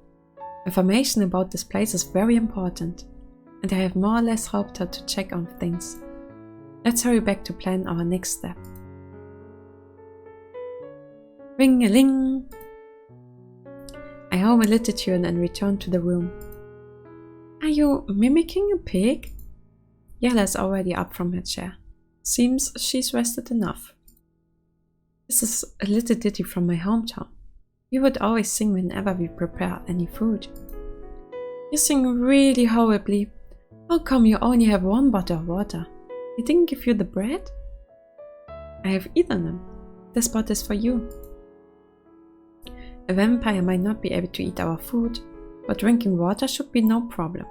Information about this place is very important, and I have more or less helped her to check on things. Let's hurry back to plan our next step. Ring-a-ling! I hum a little tune and return to the room. Are you mimicking a pig? Yella is already up from her chair. Seems she's rested enough. This is a little ditty from my hometown. We would always sing whenever we prepare any food. You sing really horribly. How come you only have 1 bottle of water? He didn't give you the bread? I have eaten them. This bottle is for you. A vampire might not be able to eat our food, but drinking water should be no problem.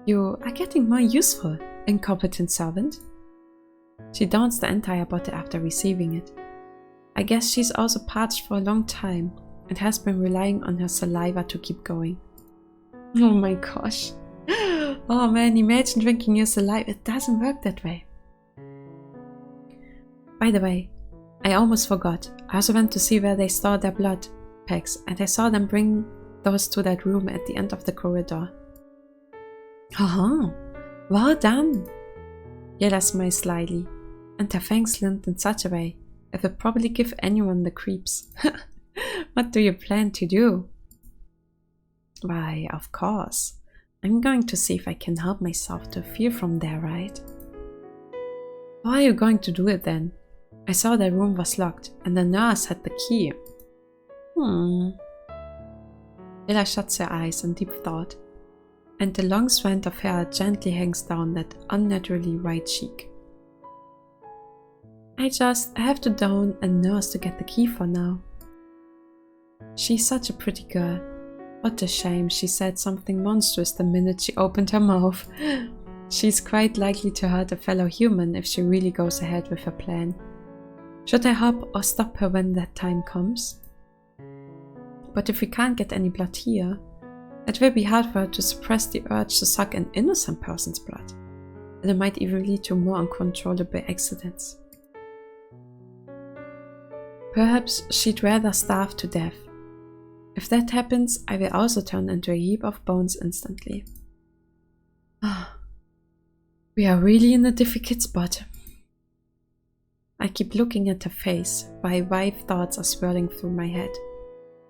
You are getting more useful, incompetent servant. She downs the entire bottle after receiving it. I guess she's also parched for a long time and has been relying on her saliva to keep going. Oh my gosh. Oh man, imagine drinking your saliva. It doesn't work that way. By the way, I almost forgot. I also went to see where they store their blood packs, and I saw them bring those to that room at the end of the corridor. Haha, well done! Yella smiles slyly, and her fangs glint in such a way it would probably give anyone the creeps. What do you plan to do? Why, of course. I'm going to see if I can help myself to feel from there, right? How are you going to do it then? I saw the room was locked and the nurse had the key. Ella shuts her eyes in deep thought, and the long strand of hair gently hangs down that unnaturally white cheek. I have to down a nurse to get the key for now. She's such a pretty girl. What a shame she said something monstrous the minute she opened her mouth. She's quite likely to hurt a fellow human if she really goes ahead with her plan. Should I help or stop her when that time comes? But if we can't get any blood here, it will be hard for her to suppress the urge to suck an innocent person's blood, and it might even lead to more uncontrollable accidents. Perhaps she'd rather starve to death. If that happens, I will also turn into a heap of bones instantly. We are really in a difficult spot. I keep looking at her face while wild thoughts are swirling through my head,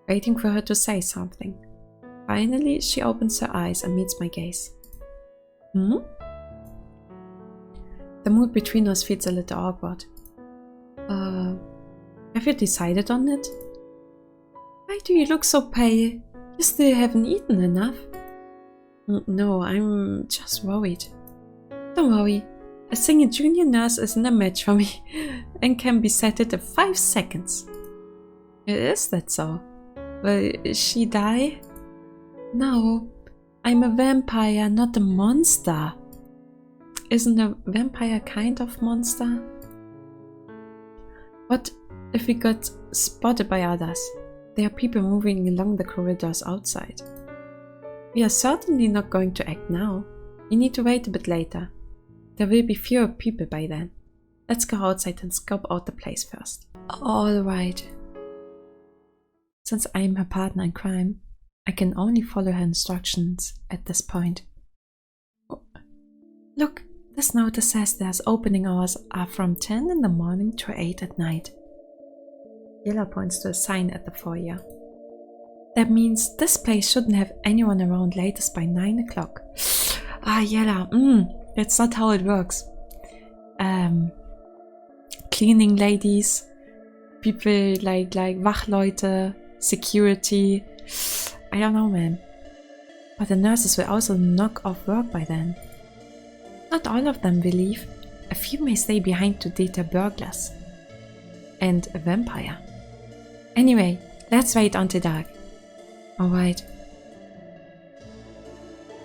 waiting for her to say something. Finally, she opens her eyes and meets my gaze. The mood between us feels a little awkward. Have you decided on it? Why do you look so pale? You still haven't eaten enough. No, I'm just worried. Don't worry. A senior junior nurse isn't a match for me and can be settled in 5 seconds. Is that so? Will she die? No, I'm a vampire, not a monster. Isn't a vampire kind of monster? What if we got spotted by others? There are people moving along the corridors outside. We are certainly not going to act now. We need to wait a bit later. There will be fewer people by then. Let's go outside and scope out the place first. Alright. Since I am her partner in crime, I can only follow her instructions at this point. Oh. Look, this notice says there's opening hours are from 10 in the morning to 8 at night. Yella points to a sign at the foyer. That means this place shouldn't have anyone around latest by 9 o'clock. Ah, Yella, that's not how it works. Cleaning ladies, people like Wachleute, security. I don't know, man. But the nurses will also knock off work by then. Not all of them will leave. A few may stay behind to date their burglars. And a vampire. Anyway, let's wait until dark. Alright.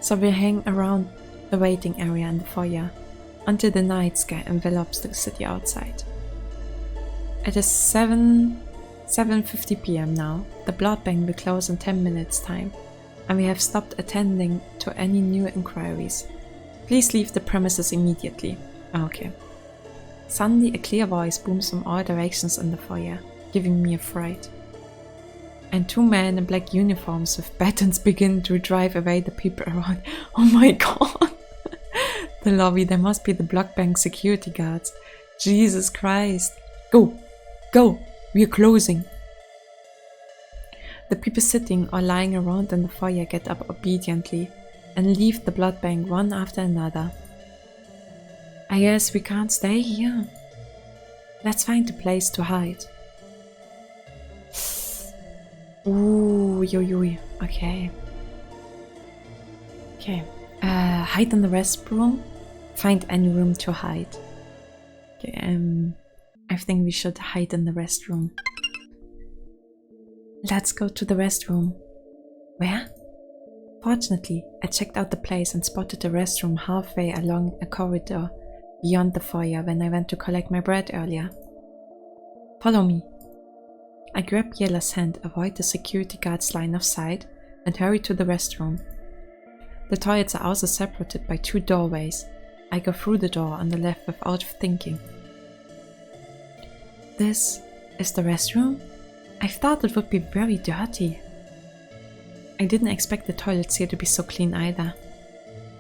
So we hang around the waiting area in the foyer until the night sky envelops the city outside. It is 7:50 p.m. now. The blood bank will close in 10 minutes time, and we have stopped attending to any new inquiries. Please leave the premises immediately. Okay. Suddenly a clear voice booms from all directions in the foyer, giving me a fright. And 2 men in black uniforms with batons begin to drive away the people around. Oh my god! The lobby, there must be the blood bank security guards. Jesus Christ. Go! Go! We are closing! The people sitting or lying around in the foyer get up obediently and leave the blood bank one after another. I guess we can't stay here. Let's find a place to hide. Ooh, yo. Okay. Okay. Hide in the restroom. Find any room to hide. Okay, I think we should hide in the restroom. Let's go to the restroom. Where? Fortunately, I checked out the place and spotted the restroom halfway along a corridor beyond the foyer when I went to collect my bread earlier. Follow me. I grab Yella's hand, avoid the security guard's line of sight, and hurry to the restroom. The toilets are also separated by 2 doorways. I go through the door on the left without thinking. This is the restroom? I thought it would be very dirty. I didn't expect the toilets here to be so clean either.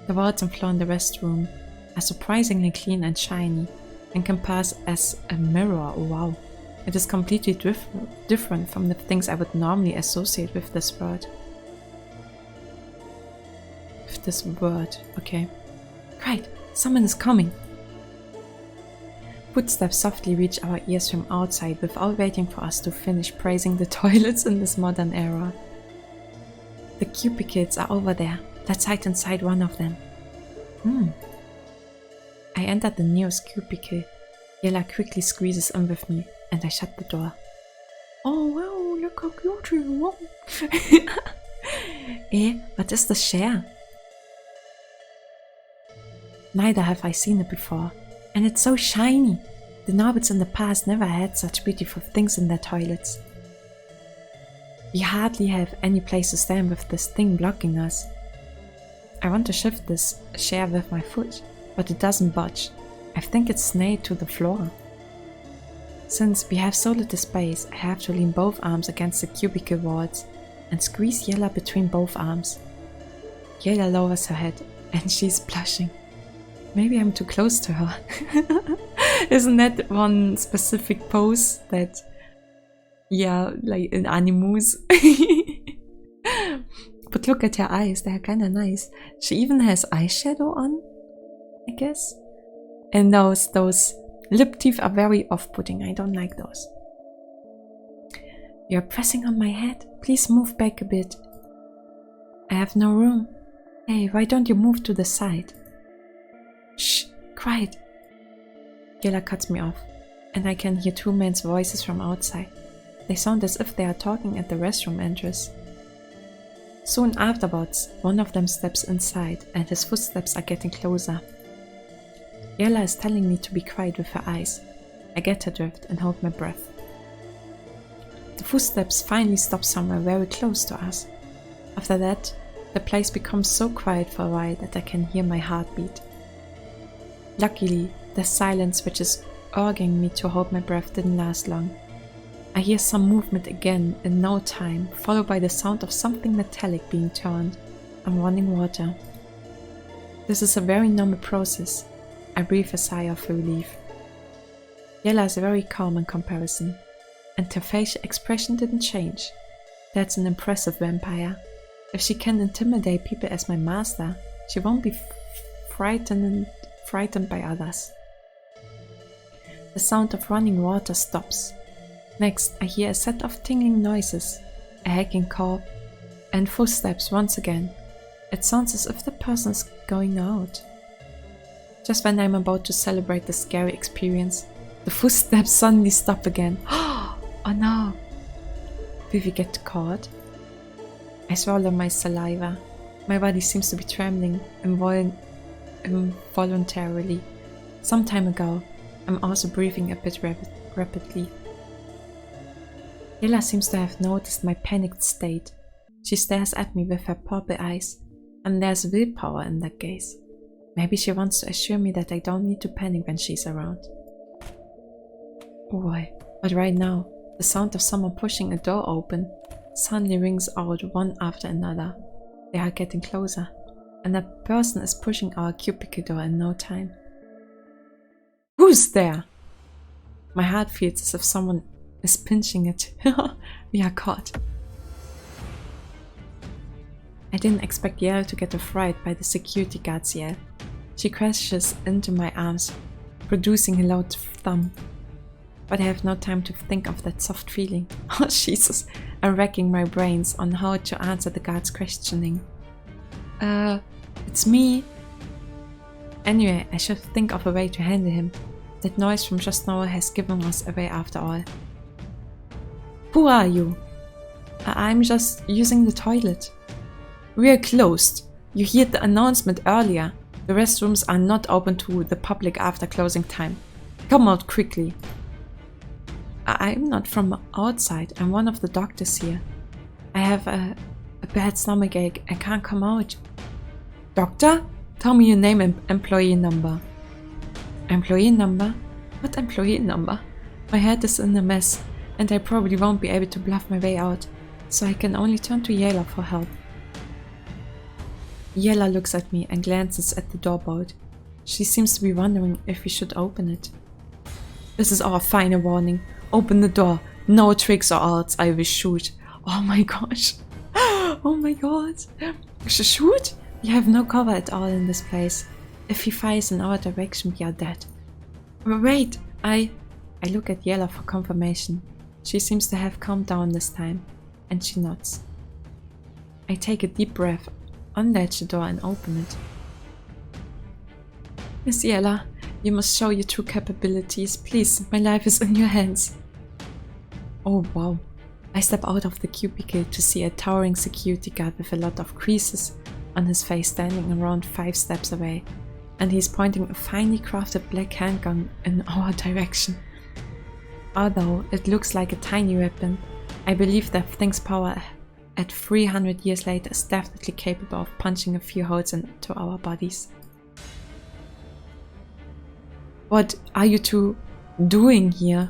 The walls and floor in the restroom are surprisingly clean and shiny, and can pass as a mirror. Wow. It is completely different from the things I would normally associate with this word. Okay. Great, someone is coming. Footsteps softly reach our ears from outside without waiting for us to finish praising the toilets in this modern era. The cubicles are over there. Let's hide inside one of them. I enter the nearest cubicle. Yella quickly squeezes in with me, and I shut the door. Oh wow, look how cute you are. What is the share? Neither have I seen it before, and it's so shiny. The Norbits in the past never had such beautiful things in their toilets. We hardly have any place to stand with this thing blocking us. I want to shift this chair with my foot, but it doesn't budge. I think it's nailed to the floor. Since we have so little space, I have to lean both arms against the cubicle walls and squeeze Yella between both arms. Yella lowers her head, and she's blushing. Maybe I'm too close to her. Isn't that one specific pose that, yeah, like in animus? But look at her eyes, they're kinda nice. She even has eyeshadow on, I guess. And those lip teeth are very off-putting. I don't like those. You're pressing on my head. Please move back a bit. I have no room. Hey, why don't you move to the side? Shh, quiet. Yella cuts me off, and I can hear two men's voices from outside. They sound as if they are talking at the restroom entrance. Soon afterwards, one of them steps inside, and his footsteps are getting closer. Yella is telling me to be quiet with her eyes. I get her drift and hold my breath. The footsteps finally stop somewhere very close to us. After that, the place becomes so quiet for a while that I can hear my heartbeat. Luckily, the silence which is urging me to hold my breath didn't last long. I hear some movement again in no time, followed by the sound of something metallic being turned on running water. This is a very normal process. I breathe a sigh of relief. Yella is very calm in comparison, and her facial expression didn't change. That's an impressive vampire. If she can intimidate people as my master, she won't be frightened by others. The sound of running water stops. Next, I hear a set of tingling noises, a hacking cough, and footsteps once again. It sounds as if the person is going out. Just when I'm about to celebrate the scary experience, the footsteps suddenly stop again. Oh no! Will we get caught? I swallow my saliva. My body seems to be trembling involuntarily. Some time ago, I'm also breathing a bit rapidly. Yella seems to have noticed my panicked state. She stares at me with her purple eyes, and there's willpower in that gaze. Maybe she wants to assure me that I don't need to panic when she's around. Oh boy, but right now, the sound of someone pushing a door open suddenly rings out one after another. They are getting closer, and that person is pushing our cubicle door in no time. Who's there? My heart feels as if someone is pinching it. We are caught. I didn't expect Yell to get a fright by the security guard's yell. She crashes into my arms, producing a loud thump. But I have no time to think of that soft feeling. Oh Jesus, I'm racking my brains on how to answer the guard's questioning. It's me. Anyway, I should think of a way to handle him. That noise from just now has given us away after all. Who are you? I'm just using the toilet. We're closed. You heard the announcement earlier. The restrooms are not open to the public after closing time. Come out quickly. I'm not from outside. I'm one of the doctors here. I have a bad stomachache. I can't come out. Doctor? Tell me your name and employee number. Employee number? What employee number? My head is in a mess, and I probably won't be able to bluff my way out, so I can only turn to Yella for help. Yella looks at me and glances at the doorbolt. She seems to be wondering if we should open it. This is our final warning. Open the door. No tricks or arts, I will shoot. Oh my gosh. Oh my god. Shoot? We have no cover at all in this place. If he fires in our direction, we are dead. Wait, I look at Yella for confirmation. She seems to have calmed down this time, and she nods. I take a deep breath, unlatch the door and open it. Miss Yella, you must show your true capabilities. Please, my life is in your hands. Oh wow. I step out of the cubicle to see a towering security guard with a lot of creases on his face standing around 5 steps away, and he's pointing a finely crafted black handgun in our direction. Although it looks like a tiny weapon, I believe that thing's power at 300 years later is definitely capable of punching a few holes into our bodies. What are you two doing here?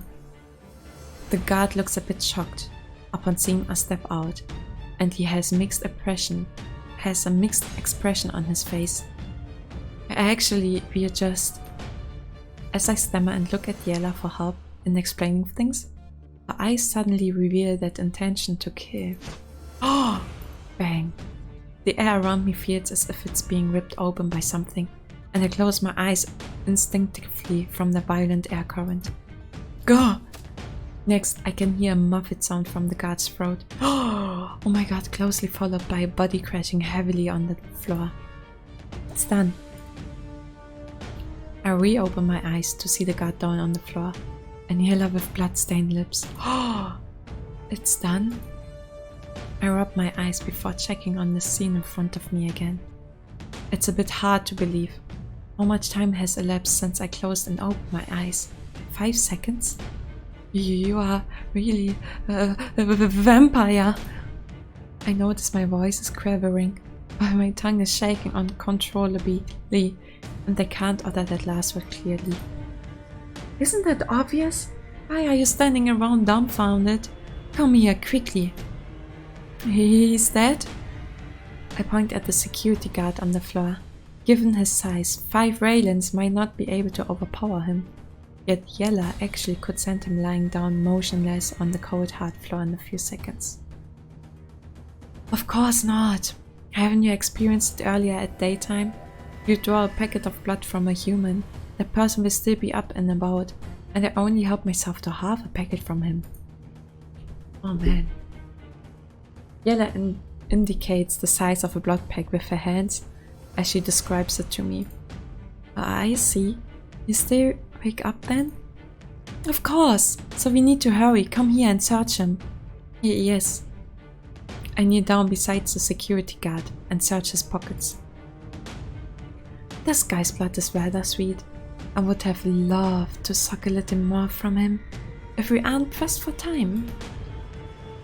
The guard looks a bit shocked upon seeing us step out, and he has a mixed expression on his face. Actually, we are just... As I stammer and look at Yella for help in explaining things, her eyes suddenly reveal that intention to kill. Oh! Bang! The air around me feels as if it's being ripped open by something. and I close my eyes instinctively from the violent air current. Go! Next, I can hear a muffled sound from the guard's throat. Oh my god, closely followed by a body crashing heavily on the floor. It's done. I reopen my eyes to see the guard down on the floor, and Yella with blood-stained lips. Oh, it's done? I rub my eyes before checking on the scene in front of me again. It's a bit hard to believe. How much time has elapsed since I closed and opened my eyes? 5 seconds? You are really a vampire. I notice my voice is quivering, while my tongue is shaking uncontrollably, and I can't utter that last word clearly. Isn't that obvious? Why are you standing around dumbfounded? Come here, quickly. He's dead? I point at the security guard on the floor. Given his size, 5 Raylans might not be able to overpower him. Yet Yella actually could send him lying down motionless on the cold hard floor in a few seconds. Of course not. Haven't you experienced it earlier at daytime? You draw a packet of blood from a human, that person will still be up and about, and I only help myself to half a packet from him. Oh man. Yella indicates the size of a blood pack with her hands as she describes it to me. I see. You still wake up then? Of course! So we need to hurry. Come here and search him. Yes. I kneel down beside the security guard and search his pockets. This guy's blood is rather sweet. I would have loved to suck a little more from him if we aren't pressed for time.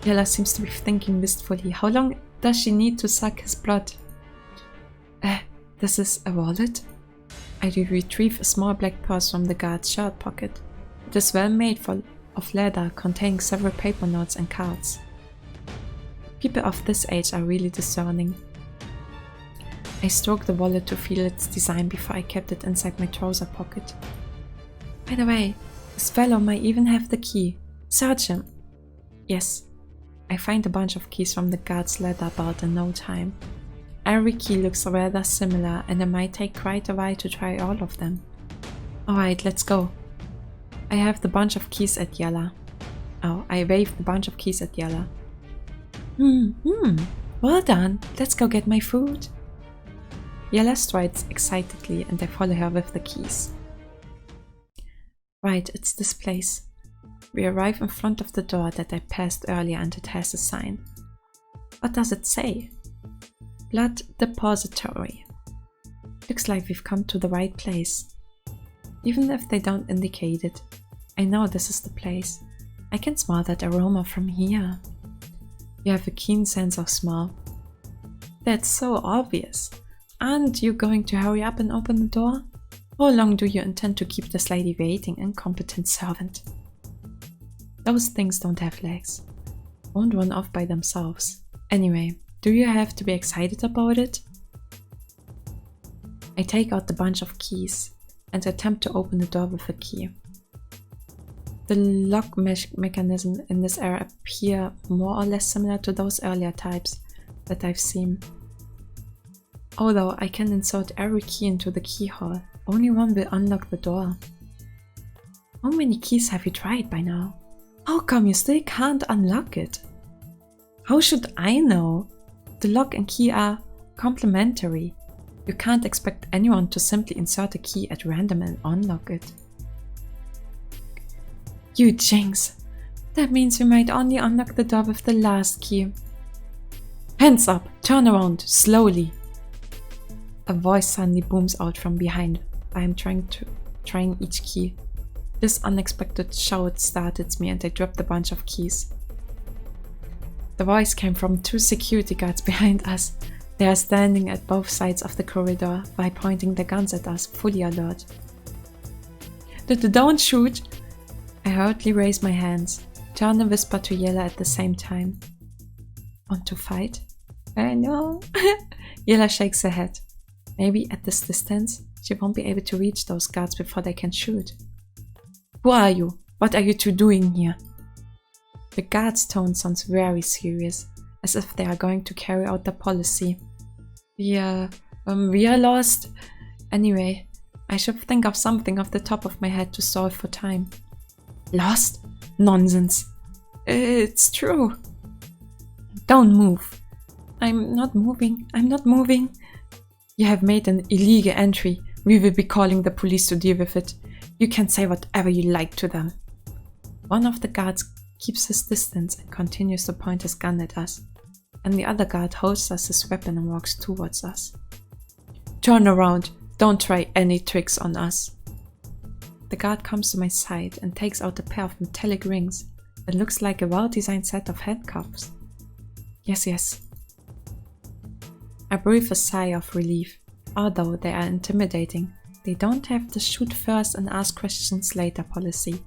Yella seems to be thinking wistfully. How long does she need to suck his blood? This is a wallet? I retrieve a small black purse from the guard's shirt pocket. It is well made of leather, containing several paper notes and cards. People of this age are really discerning. I stroke the wallet to feel its design before I kept it inside my trouser pocket. By the way, this fellow might even have the key. Search him. Yes. I find a bunch of keys from the guard's leather belt in no time. Every key looks rather similar, and it might take quite a while to try all of them. Alright, let's go. I have the bunch of keys at Yella. I wave the bunch of keys at Yella. Well done. Let's go get my food. Yella strides excitedly, and I follow her with the keys. Right, it's this place. We arrive in front of the door that I passed earlier, and it has a sign. What does it say? Blood Depository. Looks like we've come to the right place. Even if they don't indicate it, I know this is the place. I can smell that aroma from here. You have a keen sense of smell. That's so obvious. Aren't you going to hurry up and open the door? How long do you intend to keep this lady waiting, incompetent servant? Those things don't have legs. Won't run off by themselves. Anyway, do you have to be excited about it? I take out the bunch of keys and attempt to open the door with a key. The lock mechanism in this area appear more or less similar to those earlier types that I've seen. Although I can insert every key into the keyhole, only one will unlock the door. How many keys have you tried by now? How come you still can't unlock it? How should I know? The lock and key are complementary. You can't expect anyone to simply insert a key at random and unlock it. You jinx! That means we might only unlock the door with the last key. Hands up! Turn around! Slowly! A voice suddenly booms out from behind. I am trying each key. This unexpected shout startles me, and I dropped a bunch of keys. The voice came from 2 security guards behind us. They are standing at both sides of the corridor while pointing their guns at us, fully alert. Don't shoot! I hurriedly raise my hands, turn and whisper to Yella at the same time. Want to fight? I know. Yella shakes her head. Maybe at this distance, she won't be able to reach those guards before they can shoot. Who are you? What are you two doing here? The guard's tone sounds very serious, as if they are going to carry out the policy. We are lost. Anyway, I should think of something off the top of my head to solve for time. Lost? Nonsense. It's true. Don't move. I'm not moving. I'm not moving. You have made an illegal entry. We will be calling the police to deal with it. You can say whatever you like to them. One of the guards keeps his distance and continues to point his gun at us, and the other guard holsters his weapon and walks towards us. Turn around. Don't try any tricks on us. The guard comes to my side and takes out a pair of metallic rings that looks like a well-designed set of handcuffs. Yes. I breathe a sigh of relief. Although they are intimidating, they don't have the shoot first and ask questions later policy.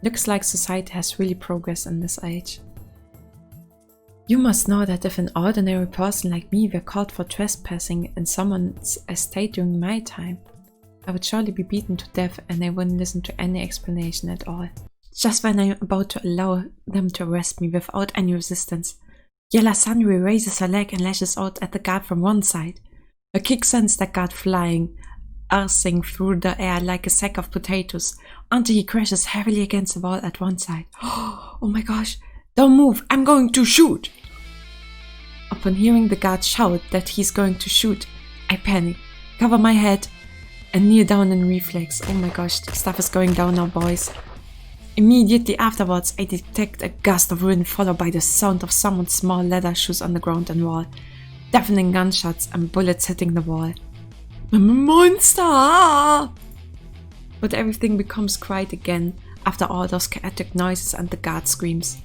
Looks like society has really progressed in this age. You must know that if an ordinary person like me were caught for trespassing in someone's estate during my time, I would surely be beaten to death and they wouldn't listen to any explanation at all. Just when I'm about to allow them to arrest me without any resistance, Yella suddenly raises her leg and lashes out at the guard from one side. A kick sends that guard flying, arsing through the air like a sack of potatoes, until he crashes heavily against the wall at one side. Oh my gosh! Don't move! I'm going to shoot! Upon hearing the guard shout that he's going to shoot, I panic, cover my head, and kneel down in reflex. Oh my gosh, stuff is going down now, boys. Immediately afterwards, I detect a gust of wind followed by the sound of someone's small leather shoes on the ground and wall, deafening gunshots and bullets hitting the wall. Monster! But everything becomes quiet again after all those chaotic noises and the guard screams.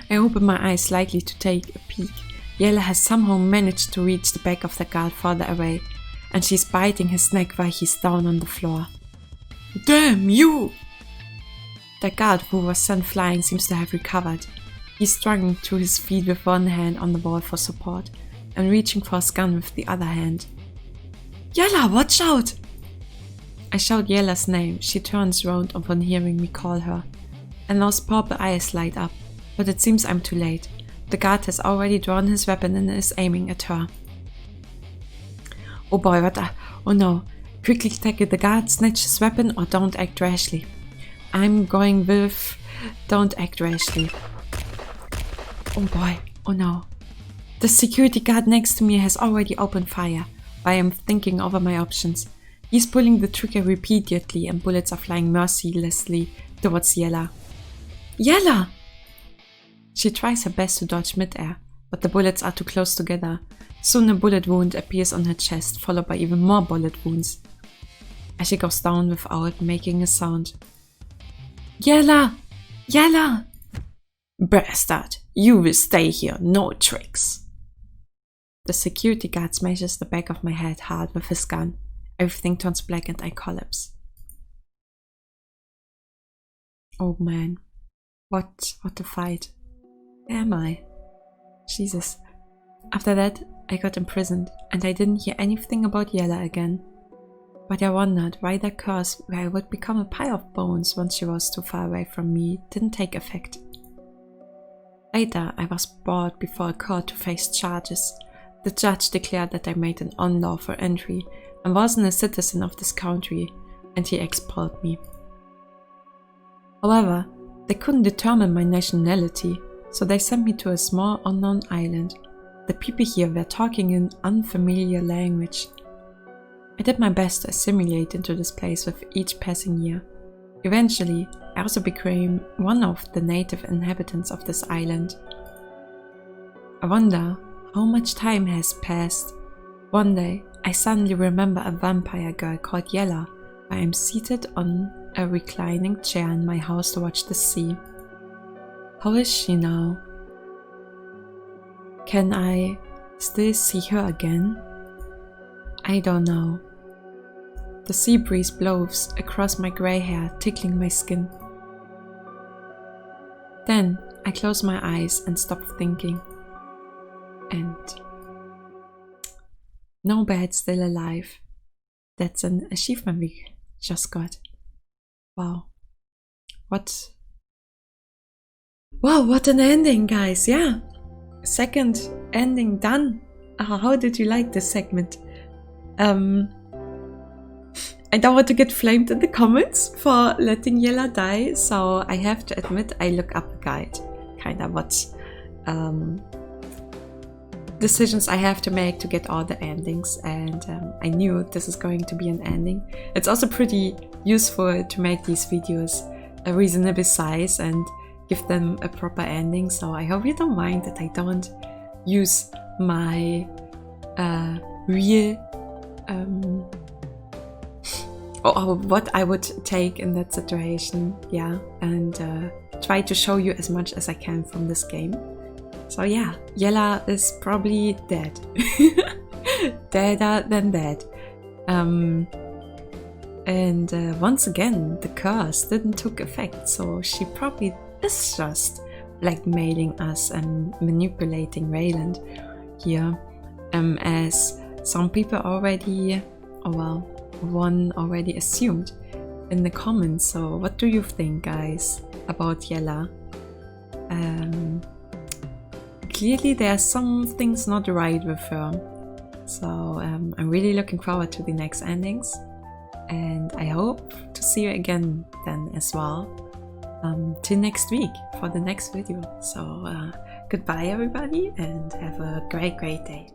I open my eyes slightly to take a peek. Yella has somehow managed to reach the back of the guard farther away, and she's biting his neck while he's down on the floor. Damn you! The guard who was sent flying seems to have recovered. He's struggling to his feet with one hand on the wall for support, and reaching for his gun with the other hand. Yella, watch out! I shout Yella's name. She turns round upon hearing me call her, and those purple eyes light up. But it seems I'm too late. The guard has already drawn his weapon and is aiming at her. Oh boy, oh no. Quickly tackle the guard, snatch his weapon, or don't act rashly. I'm going with don't act rashly. Oh boy, oh no. The security guard next to me has already opened fire, but I am thinking over my options. He's pulling the trigger repeatedly and bullets are flying mercilessly towards Yella. Yella! She tries her best to dodge mid-air, but the bullets are too close together. Soon a bullet wound appears on her chest, followed by even more bullet wounds, as she goes down without making a sound. Yella! Yella! Bastard! You will stay here, no tricks! The security guard smashes the back of my head hard with his gun. Everything turns black and I collapse. Oh man. What a fight. Where am I? Jesus. After that, I got imprisoned and I didn't hear anything about Yella again. But I wondered why that curse where I would become a pile of bones once she was too far away from me didn't take effect. Later, I was brought before a court to face charges. The judge declared that I made an unlawful entry and wasn't a citizen of this country, and he expelled me. However, they couldn't determine my nationality, so they sent me to a small unknown island. The people here were talking in unfamiliar language. I did my best to assimilate into this place with each passing year. Eventually, I also became one of the native inhabitants of this island. I wonder how much time has passed. One day, I suddenly remember a vampire girl called Yella, where I'm seated on a reclining chair in my house to watch the sea. How is she now? Can I still see her again? I don't know. The sea breeze blows across my grey hair, tickling my skin. Then I close my eyes and stop thinking. And no bad, still alive. That's an achievement we just got. Wow. What an ending, guys. Yeah. Second ending done. How did you like this segment? I don't want to get flamed in the comments for letting Yella die, so I have to admit I look up a guide, kind of what decisions I have to make to get all the endings, and I knew this is going to be an ending. It's also pretty useful to make these videos a reasonable size and give them a proper ending, so I hope you don't mind that I don't use my real or what I would take in that situation, yeah, and try to show you as much as I can from this game. So yeah, Yella is probably dead. Deader than dead. And once again, the curse didn't took effect, so she probably is just blackmailing us and manipulating Rayland here, as some people already, oh well, one already assumed in the comments. So what do you think, guys, about Yella? Clearly there are some things not right with her, so I'm really looking forward to the next endings, and I hope to see you again then as well, till next week for the next video. So goodbye everybody, and have a great day.